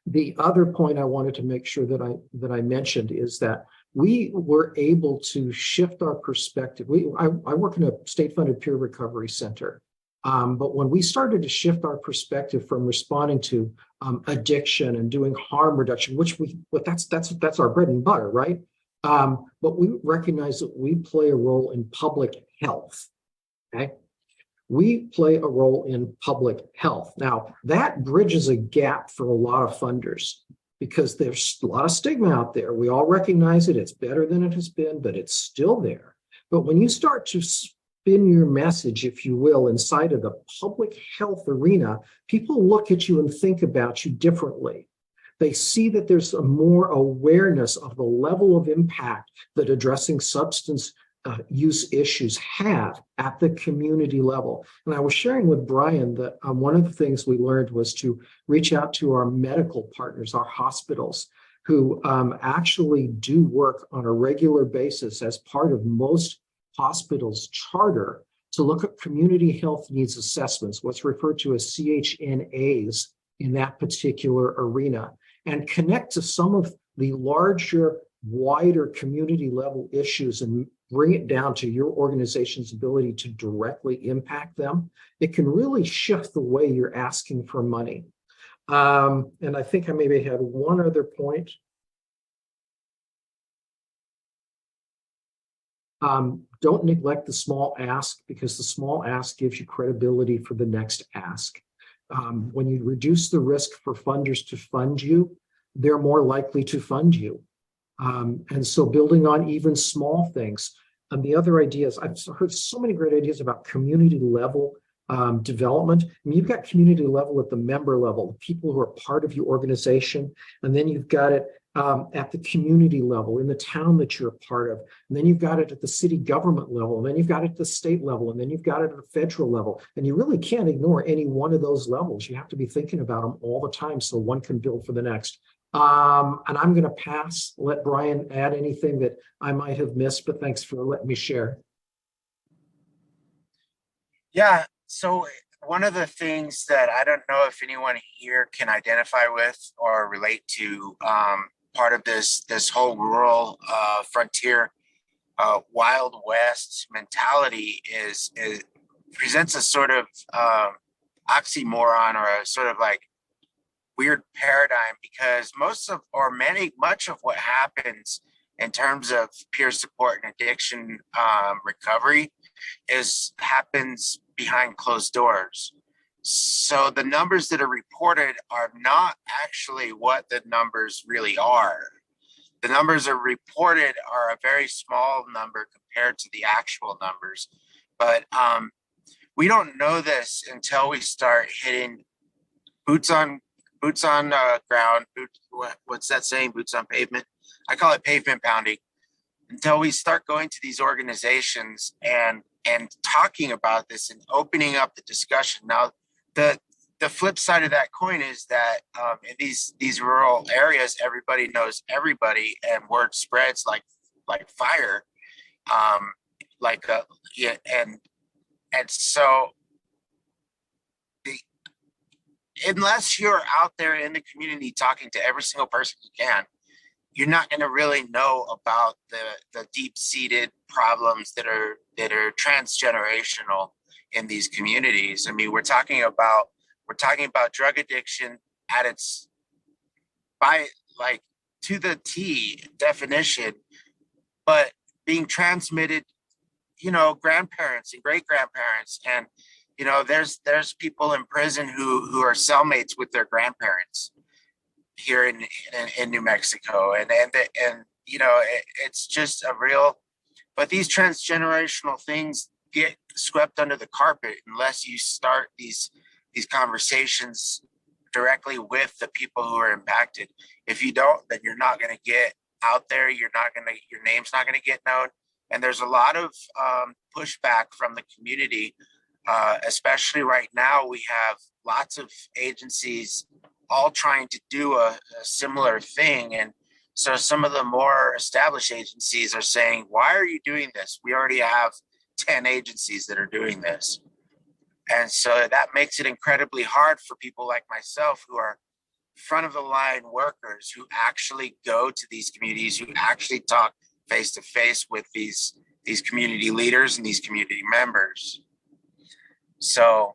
The other point I wanted to make sure that I mentioned is that we were able to shift our perspective. I work in a state-funded peer recovery center. But when we started to shift our perspective from responding to addiction and doing harm reduction, that's our bread and butter, right? But we recognize that we play a role in public health. Okay, we play a role in public health. Now that bridges a gap for a lot of funders, because there's a lot of stigma out there. We all recognize it. It's better than it has been, but it's still there. But when you start to spin your message, if you will, inside of the public health arena, people look at you and think about you differently. They see that there's a more awareness of the level of impact that addressing substance use issues have at the community level. And I was sharing with Brian that one of the things we learned was to reach out to our medical partners, our hospitals, who actually do work on a regular basis as part of most hospitals' charter to look at community health needs assessments, what's referred to as CHNAs in that particular arena, and connect to some of the larger, wider community level issues and bring it down to your organization's ability to directly impact them. It can really shift the way you're asking for money. And I think I maybe had one other point. Don't neglect the small ask, because the small ask gives you credibility for the next ask. When you reduce the risk for funders to fund you, they're more likely to fund you. And so building on even small things. And the other ideas, I've heard so many great ideas about community level development. I mean, you've got community level at the member level, the people who are part of your organization, and then you've got it at the community level in the town that you're a part of, and then you've got it at the city government level, and then you've got it at the state level, and then you've got it at the federal level. And you really can't ignore any one of those levels. You have to be thinking about them all the time so one can build for the next. And I'm going to pass, let Brian add anything that I might have missed, but thanks for letting me share. Yeah, so one of the things that I don't know if anyone here can identify with or relate to, part of this whole rural frontier Wild West mentality is presents a sort of oxymoron, or a sort of like weird paradigm, because much of what happens in terms of peer support and addiction recovery happens behind closed doors. So the numbers that are reported are not actually what the numbers really are. The numbers are reported are a very small number compared to the actual numbers. But we don't know this until we start hitting boots on ground. What's that saying? Boots on pavement. I call it pavement pounding. Until we start going to these organizations and talking about this and opening up the discussion. Now, the flip side of that coin is that in these rural areas, everybody knows everybody, and word spreads like fire. Yeah, and so unless you're out there in the community talking to every single person you can, you're not going to really know about the deep-seated problems that are transgenerational in these communities. I mean, we're talking about drug addiction at its to the T definition, but being transmitted, grandparents and great grandparents, and there's people in prison who are cellmates with their grandparents here in New Mexico, and it's just a real. But these transgenerational things get swept under the carpet unless you start these conversations directly with the people who are impacted. If you don't, then you're not going to get out there. Your name's not going to get known. And there's a lot of pushback from the community, especially right now. We have lots of agencies all trying to do a similar thing. And so some of the more established agencies are saying, why are you doing this? We already have 10 agencies that are doing this. And so that makes it incredibly hard for people like myself who are front of the line workers, who actually go to these communities, who actually talk face to face with these community leaders and these community members. So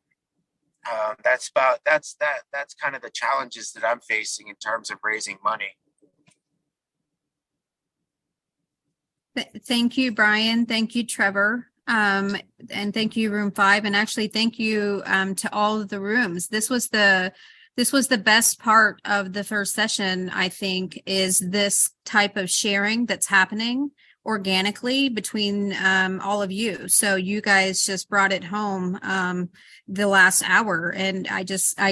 that's kind of the challenges that I'm facing in terms of raising money. Thank you, Brian. Thank you, Trevor. And thank you, Room 5. And actually, thank you to all of the rooms. This was the best part of the first session, I think, is this type of sharing that's happening organically between all of you. So you guys just brought it home the last hour, and I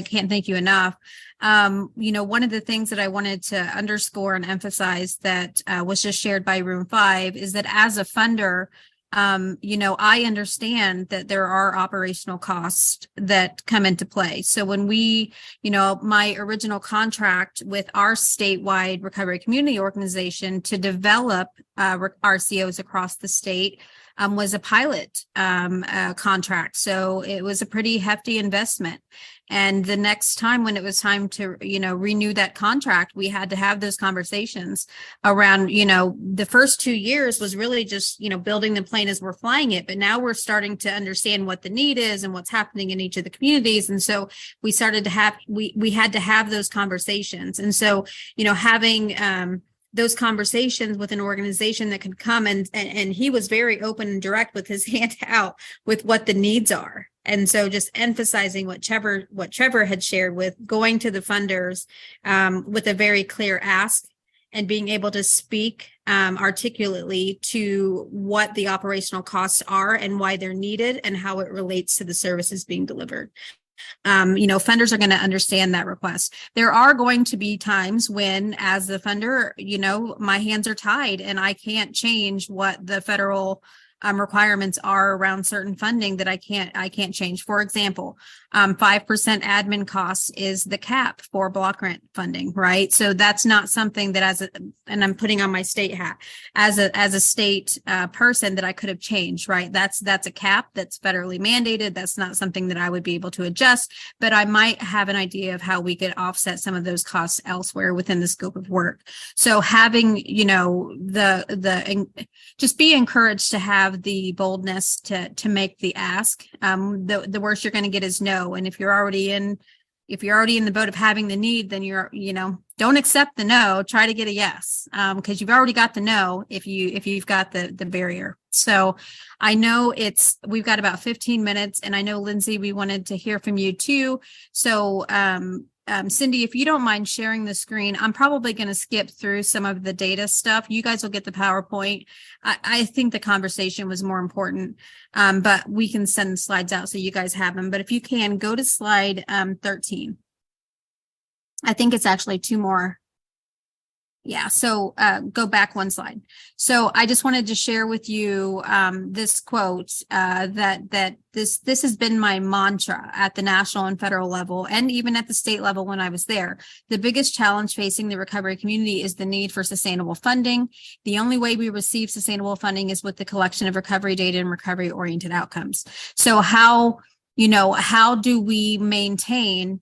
can't thank you enough. One of the things that I wanted to underscore and emphasize that was just shared by Room 5 is that as a funder, I understand that there are operational costs that come into play. So when my original contract with our statewide recovery community organization to develop RCOs across the state was a pilot contract. So it was a pretty hefty investment. And the next time when it was time to, renew that contract, we had to have those conversations around, the first 2 years was really just, building the plane as we're flying it. But now we're starting to understand what the need is and what's happening in each of the communities. And so we started to have, we had to have those conversations. And so, having those conversations with an organization that could come and he was very open and direct with his hand out with what the needs are. And so just emphasizing what Trevor had shared with going to the funders with a very clear ask and being able to speak articulately to what the operational costs are and why they're needed and how it relates to the services being delivered. Funders are going to understand that request. There are going to be times when, as the funder, my hands are tied and I can't change what the federal requirements are around certain funding that I can't change. For example, 5% admin costs is the cap for block grant funding, right? So that's not something that and I'm putting on my state hat as a state person that I could have changed, right? That's a cap that's federally mandated. That's not something that I would be able to adjust, but I might have an idea of how we could offset some of those costs elsewhere within the scope of work. So having, just be encouraged to have the boldness to make the ask. The worst you're going to get is no. And if you're already in the boat of having the need, then don't accept the no, try to get a yes. Because you've already got the no if you've got the barrier. So I know we've got about 15 minutes, and I know, Lindsay, we wanted to hear from you too. So Cindy, if you don't mind sharing the screen, I'm probably going to skip through some of the data stuff. You guys will get the PowerPoint. I think the conversation was more important, but we can send the slides out so you guys have them. But if you can, go to slide 13. I think it's actually two more Yeah, so go back one slide. So I just wanted to share with you this quote that this has been my mantra at the national and federal level, and even at the state level when I was there. The biggest challenge facing the recovery community is the need for sustainable funding. The only way we receive sustainable funding is with the collection of recovery data and recovery-oriented outcomes. So how do we maintain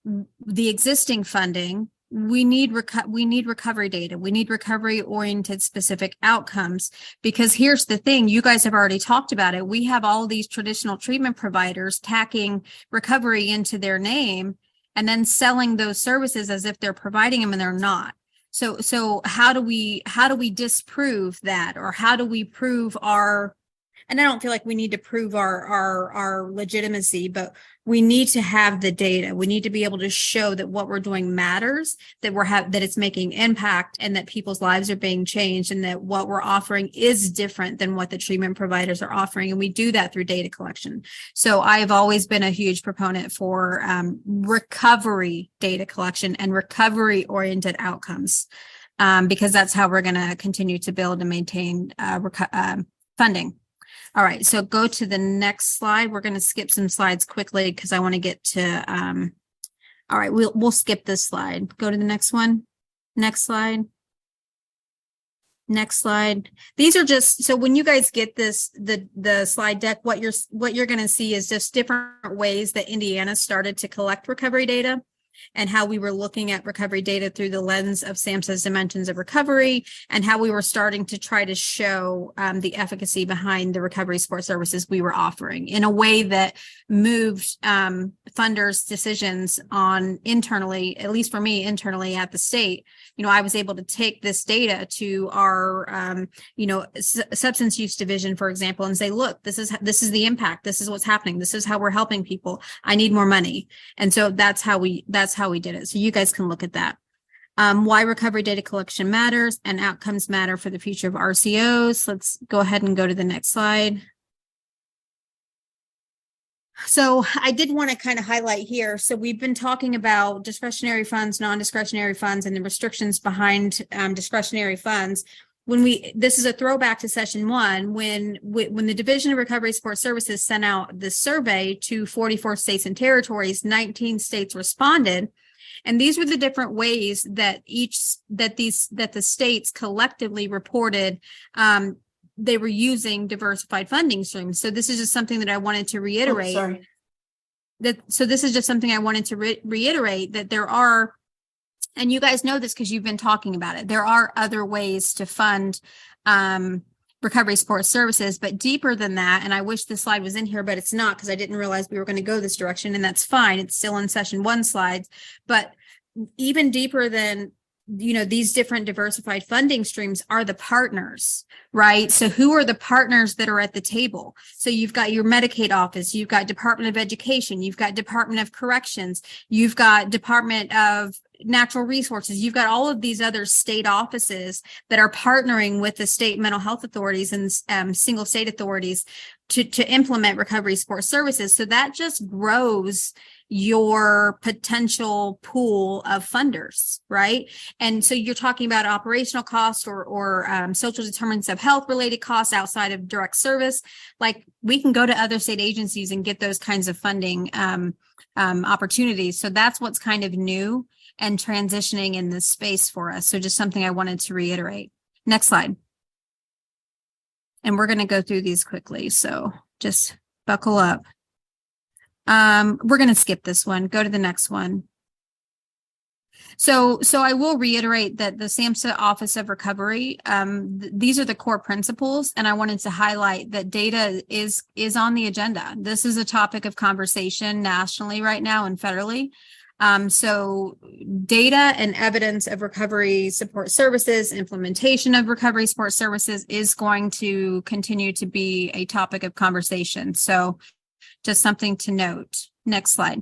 the existing funding? We need recovery data. We need recovery oriented specific outcomes, because here's the thing, you guys have already talked about it. We have all these traditional treatment providers tacking recovery into their name and then selling those services as if they're providing them, and they're not. So how do we disprove that, or how do we prove our, and I don't feel like we need to prove our legitimacy, but we need to have the data. We need to be able to show that what we're doing matters, that that it's making impact, and that people's lives are being changed, and that what we're offering is different than what the treatment providers are offering. And we do that through data collection. So I've always been a huge proponent for recovery data collection and recovery-oriented outcomes, because that's how we're going to continue to build and maintain funding. All right, so go to the next slide. We're going to skip some slides quickly because I want to get to, all right, we'll skip this slide. Go to the next one. Next slide. Next slide. These are just, so when you guys get this, the slide deck, what you're going to see is just different ways that Indiana started to collect recovery data, and how we were looking at recovery data through the lens of SAMHSA's dimensions of recovery, and how we were starting to try to show the efficacy behind the recovery support services we were offering in a way that moved funders' decisions on internally, at least for me, internally at the state. I was able to take this data to our, substance use division, for example, and say, look, this is the impact. This is what's happening. This is how we're helping people. I need more money. And so that's how we did it. So you guys can look at that. Why recovery data collection matters and outcomes matter for the future of RCOs. Let's go ahead and go to the next slide. So I did want to kind of highlight here. So we've been talking about discretionary funds, non-discretionary funds, and the restrictions behind discretionary funds. This is a throwback to session 1, when the Division of Recovery Support Services sent out the survey to 44 states and territories, 19 states responded. And these were the different ways that the states collectively reported they were using diversified funding streams. So this is just something that I wanted to reiterate. This is just something I wanted to reiterate, that there are, and you guys know this because you've been talking about it, there are other ways to fund recovery support services, but deeper than that, and I wish this slide was in here, but it's not, because I didn't realize we were going to go this direction, and that's fine. It's still in session 1 slides, but even deeper than these different diversified funding streams are the partners, right? So who are the partners that are at the table? So you've got your Medicaid office, you've got Department of Education, you've got Department of Corrections, you've got Department of Natural Resources, you've got all of these other state offices that are partnering with the state mental health authorities and single state authorities to implement recovery support services. So that just grows your potential pool of funders, right? And so you're talking about operational costs or social determinants of health related costs outside of direct service. Like, we can go to other state agencies and get those kinds of funding opportunities. So that's what's kind of new and transitioning in this space for us. So just something I wanted to reiterate. Next slide. And we're going to go through these quickly. So just buckle up. We're going to skip this one. Go to the next one. So I will reiterate that the SAMHSA Office of Recovery, these are the core principles, and I wanted to highlight that data is on the agenda. This is a topic of conversation nationally right now and federally. So data and evidence of recovery support services, implementation of recovery support services is going to continue to be a topic of conversation. So just something to note. Next slide.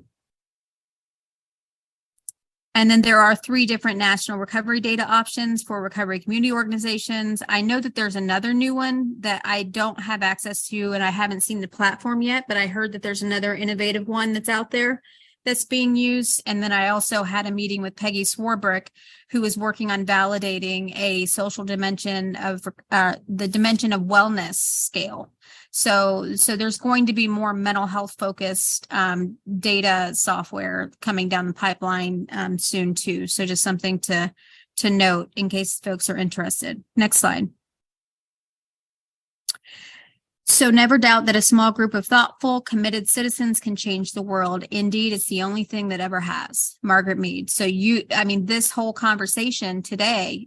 And then there are 3 different national recovery data options for recovery community organizations. I know that there's another new one that I don't have access to, and I haven't seen the platform yet, but I heard that there's another innovative one that's out there that's being used. And then I also had a meeting with Peggy Swarbrick, who is working on validating a social dimension of the dimension of wellness scale. So there's going to be more mental health focused data software coming down the pipeline soon too. So just something to note in case folks are interested. Next slide. So never doubt that a small group of thoughtful, committed citizens can change the world. Indeed, it's the only thing that ever has. Margaret Mead. So this whole conversation today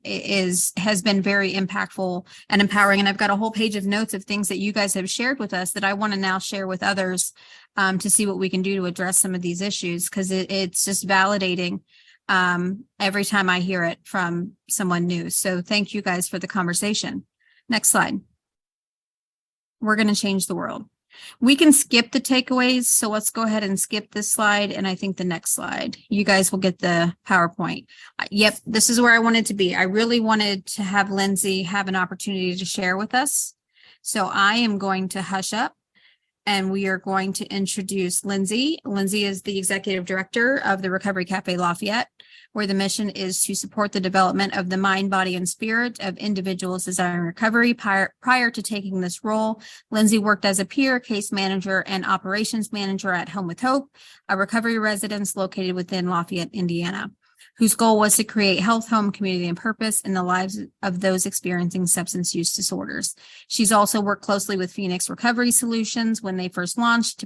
has been very impactful and empowering. And I've got a whole page of notes of things that you guys have shared with us that I want to now share with others to see what we can do to address some of these issues, because it's just validating every time I hear it from someone new. So thank you guys for the conversation. Next slide. We're going to change the world. We can skip the takeaways. So let's go ahead and skip this slide. And I think the next slide, you guys will get the PowerPoint. Yep. This is where I wanted to be. I really wanted to have Lindsay have an opportunity to share with us. So I am going to hush up and we are going to introduce Lindsay. Lindsay is the executive director of the Recovery Cafe Lafayette, where the mission is to support the development of the mind, body, and spirit of individuals desiring recovery. Prior to taking this role, Lindsay worked as a peer, case manager, and operations manager at Home with Hope, a recovery residence located within Lafayette, Indiana, whose goal was to create health, home, community, and purpose in the lives of those experiencing substance use disorders. She's also worked closely with Phoenix Recovery Solutions when they first launched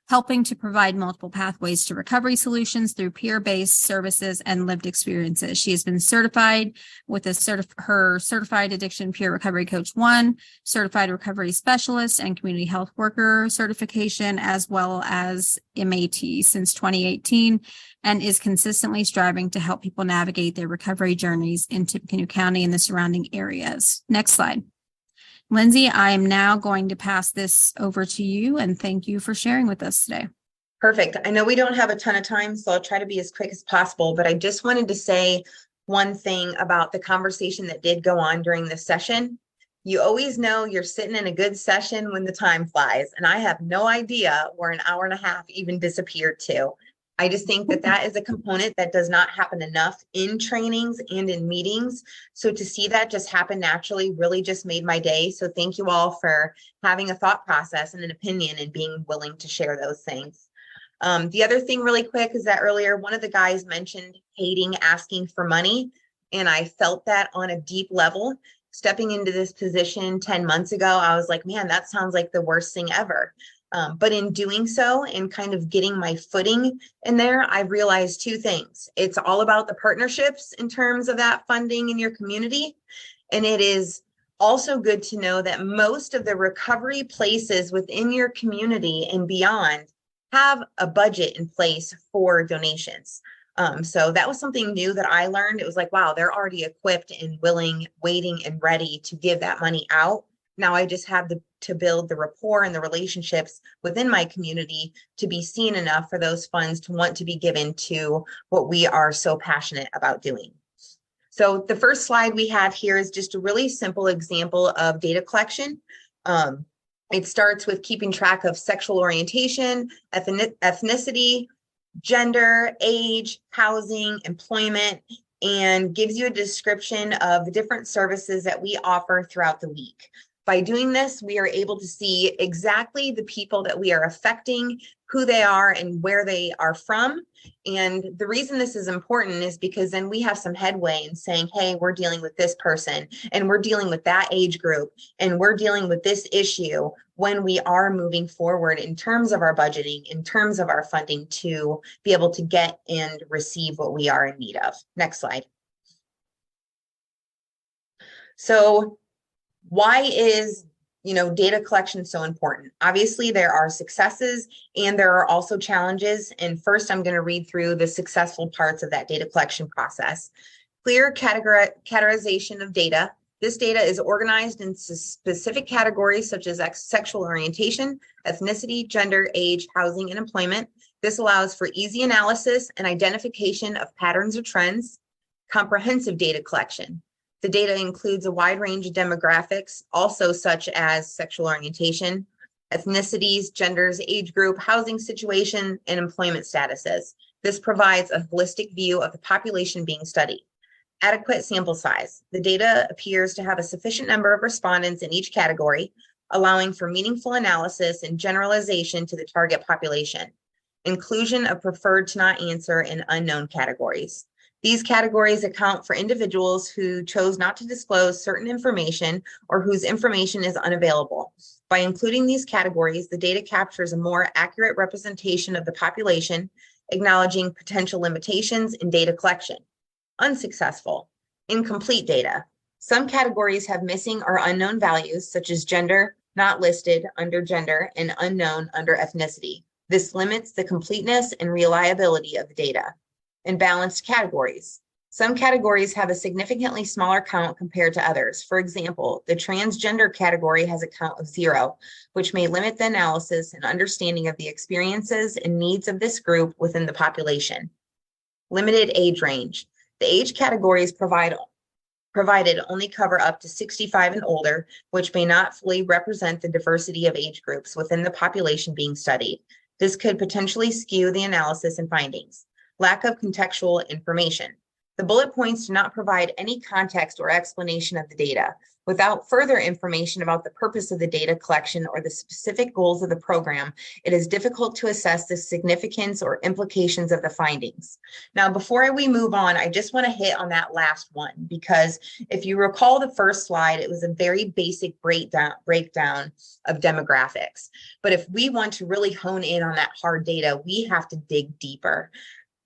helping to provide multiple pathways to recovery solutions through peer-based services and lived experiences. She has been certified with her Certified Addiction Peer Recovery Coach 1, Certified Recovery Specialist, and Community Health Worker certification, as well as MAT since 2018, and is consistently striving to help people navigate their recovery journeys in Tippecanoe County and the surrounding areas. Next slide. Lindsay, I am now going to pass this over to you, and thank you for sharing with us today. Perfect. I know we don't have a ton of time, so I'll try to be as quick as possible, but I just wanted to say one thing about the conversation that did go on during this session. You always know you're sitting in a good session when the time flies, and I have no idea where an hour and a half even disappeared to. I just think that is a component that does not happen enough in trainings and in meetings. So to see that just happen naturally really just made my day. So thank you all for having a thought process and an opinion and being willing to share those things. The other thing really quick is that earlier, one of the guys mentioned hating asking for money. And I felt that on a deep level. Stepping into this position 10 months ago, I was like, man, that sounds like the worst thing ever. But in doing so and kind of getting my footing in there, I realized two things. It's all about the partnerships in terms of that funding in your community. And it is also good to know that most of the recovery places within your community and beyond have a budget in place for donations. So that was something new that I learned. It was like, wow, they're already equipped and willing, waiting and ready to give that money out. Now I just have to build the rapport and the relationships within my community to be seen enough for those funds to want to be given to what we are so passionate about doing. So the first slide we have here is just a really simple example of data collection. It starts with keeping track of sexual orientation, ethnicity, gender, age, housing, employment, and gives you a description of the different services that we offer throughout the week. By doing this, we are able to see exactly the people that we are affecting, who they are and where they are from. And the reason this is important is because then we have some headway in saying, hey, we're dealing with this person and we're dealing with that age group and we're dealing with this issue when we are moving forward in terms of our budgeting, in terms of our funding to be able to get and receive what we are in need of. Next slide. So why is data collection so important? Obviously, there are successes and there are also challenges. And first, I'm going to read through the successful parts of that data collection process. Clear categorization of data. This data is organized in specific categories such as sexual orientation, ethnicity, gender, age, housing, and employment. This allows for easy analysis and identification of patterns or trends. Comprehensive data collection. The data includes a wide range of demographics, also such as sexual orientation, ethnicities, genders, age group, housing situation, and employment statuses. This provides a holistic view of the population being studied. Adequate sample size. The data appears to have a sufficient number of respondents in each category, allowing for meaningful analysis and generalization to the target population. Inclusion of preferred to not answer and unknown categories. These categories account for individuals who chose not to disclose certain information or whose information is unavailable. By including these categories, the data captures a more accurate representation of the population, acknowledging potential limitations in data collection. Unsuccessful. Incomplete data. Some categories have missing or unknown values, such as gender, not listed under gender, and unknown under ethnicity. This limits the completeness and reliability of the data. Imbalanced categories. Some categories have a significantly smaller count compared to others. For example, the transgender category has a count of 0, which may limit the analysis and understanding of the experiences and needs of this group within the population. Limited age range. The age categories provided only cover up to 65 and older, which may not fully represent the diversity of age groups within the population being studied. This could potentially skew the analysis and findings. Lack of contextual information. The bullet points do not provide any context or explanation of the data. Without further information about the purpose of the data collection or the specific goals of the program, it is difficult to assess the significance or implications of the findings. Now, before we move on, I just want to hit on that last one, because if you recall the first slide, it was a very basic breakdown of demographics. But if we want to really hone in on that hard data, we have to dig deeper.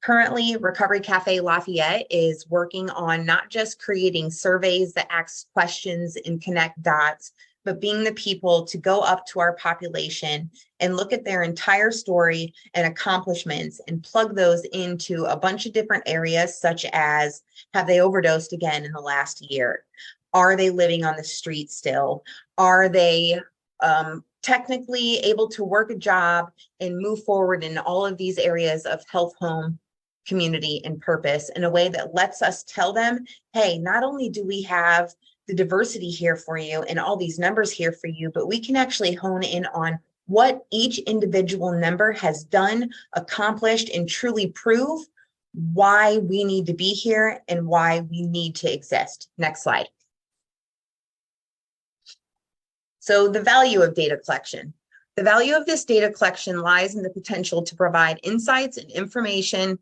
Currently, Recovery Cafe Lafayette is working on not just creating surveys that ask questions and connect dots, but being the people to go up to our population and look at their entire story and accomplishments and plug those into a bunch of different areas, such as, have they overdosed again in the last year? Are they living on the street still? Are they technically able to work a job and move forward in all of these areas of health, home, community, and purpose in a way that lets us tell them, hey, not only do we have the diversity here for you and all these numbers here for you, but we can actually hone in on what each individual member has done, accomplished, and truly prove why we need to be here and why we need to exist. Next slide. So the value of data collection. The value of this data collection lies in the potential to provide insights and information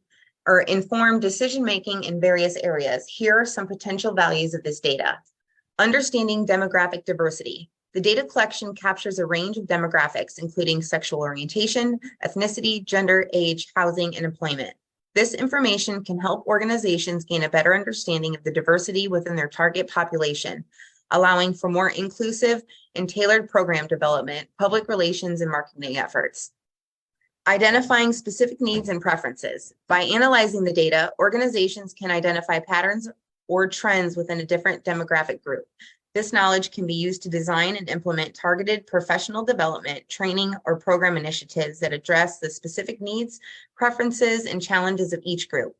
or inform decision-making in various areas. Here are some potential values of this data. Understanding demographic diversity. The data collection captures a range of demographics, including sexual orientation, ethnicity, gender, age, housing, and employment. This information can help organizations gain a better understanding of the diversity within their target population, allowing for more inclusive and tailored program development, public relations, and marketing efforts. Identifying specific needs and preferences. By analyzing the data, organizations can identify patterns or trends within a different demographic group. This knowledge can be used to design and implement targeted professional development, training, or program initiatives that address the specific needs, preferences, and challenges of each group.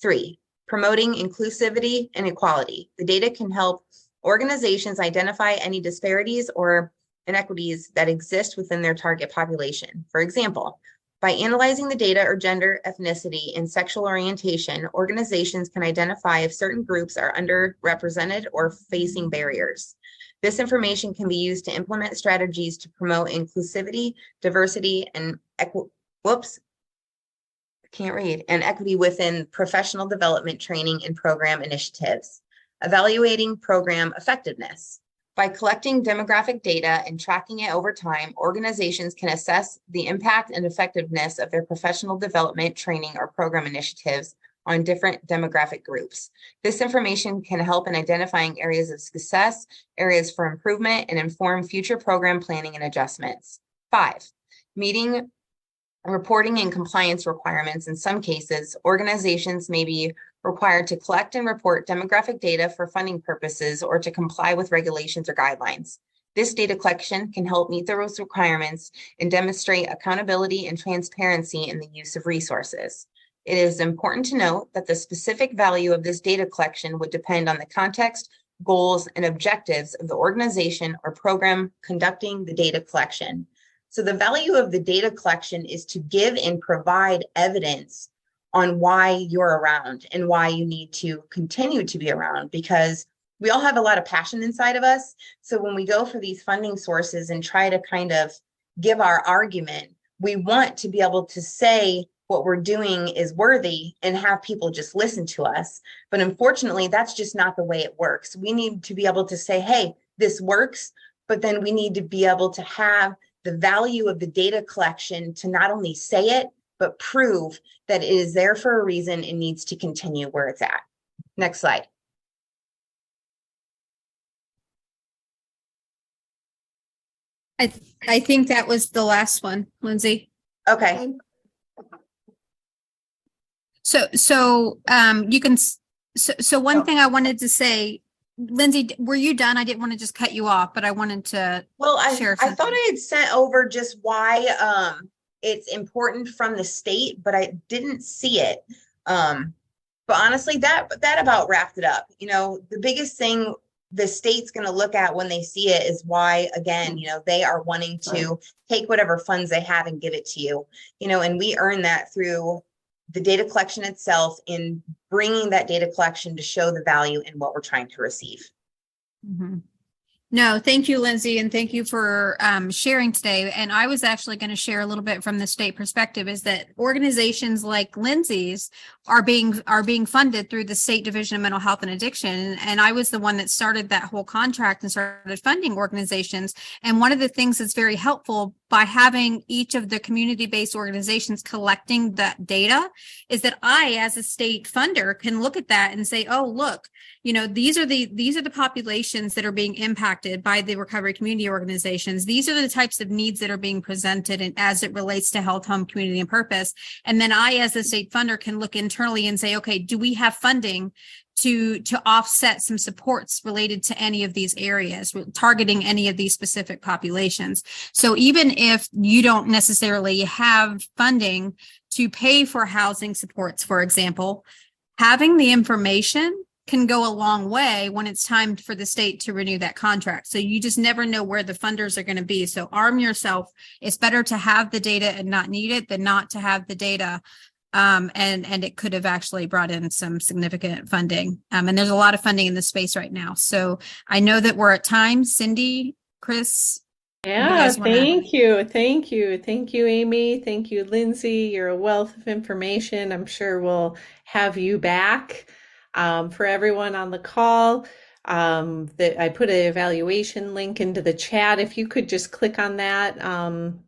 3, promoting inclusivity and equality. The data can help organizations identify any disparities or inequities that exist within their target population. For example, by analyzing the data or gender, ethnicity, and sexual orientation, organizations can identify if certain groups are underrepresented or facing barriers. This information can be used to implement strategies to promote inclusivity, diversity, and equity within professional development, training, and program initiatives. Evaluating program effectiveness. By collecting demographic data and tracking it over time, organizations can assess the impact and effectiveness of their professional development, training, or program initiatives on different demographic groups. This information can help in identifying areas of success, areas for improvement, and inform future program planning and adjustments. 5, meeting reporting and compliance requirements. In some cases, organizations may be required to collect and report demographic data for funding purposes or to comply with regulations or guidelines. This data collection can help meet those requirements and demonstrate accountability and transparency in the use of resources. It is important to note that the specific value of this data collection would depend on the context, goals, and objectives of the organization or program conducting the data collection. So the value of the data collection is to give and provide evidence on why you're around and why you need to continue to be around, because we all have a lot of passion inside of us. So when we go for these funding sources and try to kind of give our argument, we want to be able to say what we're doing is worthy and have people just listen to us. But unfortunately, that's just not the way it works. We need to be able to say, hey, this works, but then we need to be able to have the value of the data collection to not only say it, but prove that it is there for a reason and needs to continue where it's at. Next slide. I think that was the last one, Lindsay. Okay. So you can, so one thing I wanted to say, Lindsay, were you done? I didn't want to just cut you off, but I wanted to share I thought something. I had sent over just why it's important from the state, but I didn't see it. But honestly, that about wrapped it up. You know, the biggest thing the state's going to look at when they see it is why, again, you know, they are wanting to take whatever funds they have and give it to you, you know, and we earn that through the data collection itself, in bringing that data collection to show the value in what we're trying to receive. Mm-hmm. No, thank you, Lindsay, and thank you for sharing today. And I was actually going to share a little bit from the state perspective, is that organizations like Lindsay's are being funded through the State Division of Mental Health and Addiction. And I was the one that started that whole contract and started funding organizations. And one of the things that's very helpful by having each of the community-based organizations collecting that data is that I, as a state funder, can look at that and say, oh, look, you know, these are the populations that are being impacted by the recovery community organizations. These are the types of needs that are being presented, and as it relates to health, home, community, and purpose. And then I, as a state funder, can look internally and say, okay, do we have funding to offset some supports related to any of these areas, targeting any of these specific populations? So even if you don't necessarily have funding to pay for housing supports, for example, having the information can go a long way when it's time for the state to renew that contract. So you just never know where the funders are going to be. So arm yourself. It's better to have the data and not need it than not to have the data. And it could have actually brought in some significant funding. And there's a lot of funding in this space right now. So I know that we're at time. Cindy, Chris. Yeah, thank you. Thank you. Thank you, Amy. Thank you, Lindsay. You're a wealth of information. I'm sure we'll have you back. For everyone on the call, that I put an evaluation link into the chat. If you could just click on that,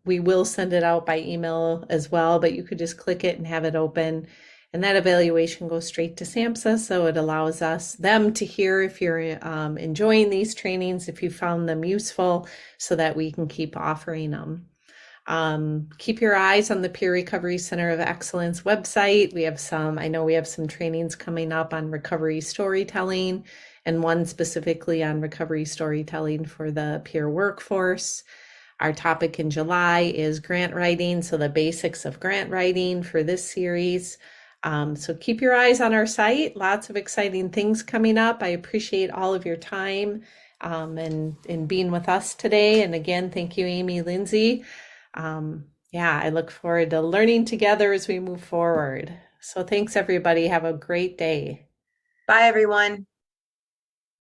we will send it out by email as well, but you could just click it and have it open. And that evaluation goes straight to SAMHSA, so it allows them to hear if you're enjoying these trainings, if you found them useful, so that we can keep offering them. Keep your eyes on the Peer Recovery Center of Excellence website. I know we have some trainings coming up on recovery storytelling, and one specifically on recovery storytelling for the peer workforce. Our topic in July is grant writing, so the basics of grant writing for this series. So keep your eyes on our site. Lots of exciting things coming up. I appreciate all of your time and being with us today. And again, thank you, Amy, Lindsay. I look forward to learning together as we move forward. So thanks, everybody. Have a great day. Bye, everyone.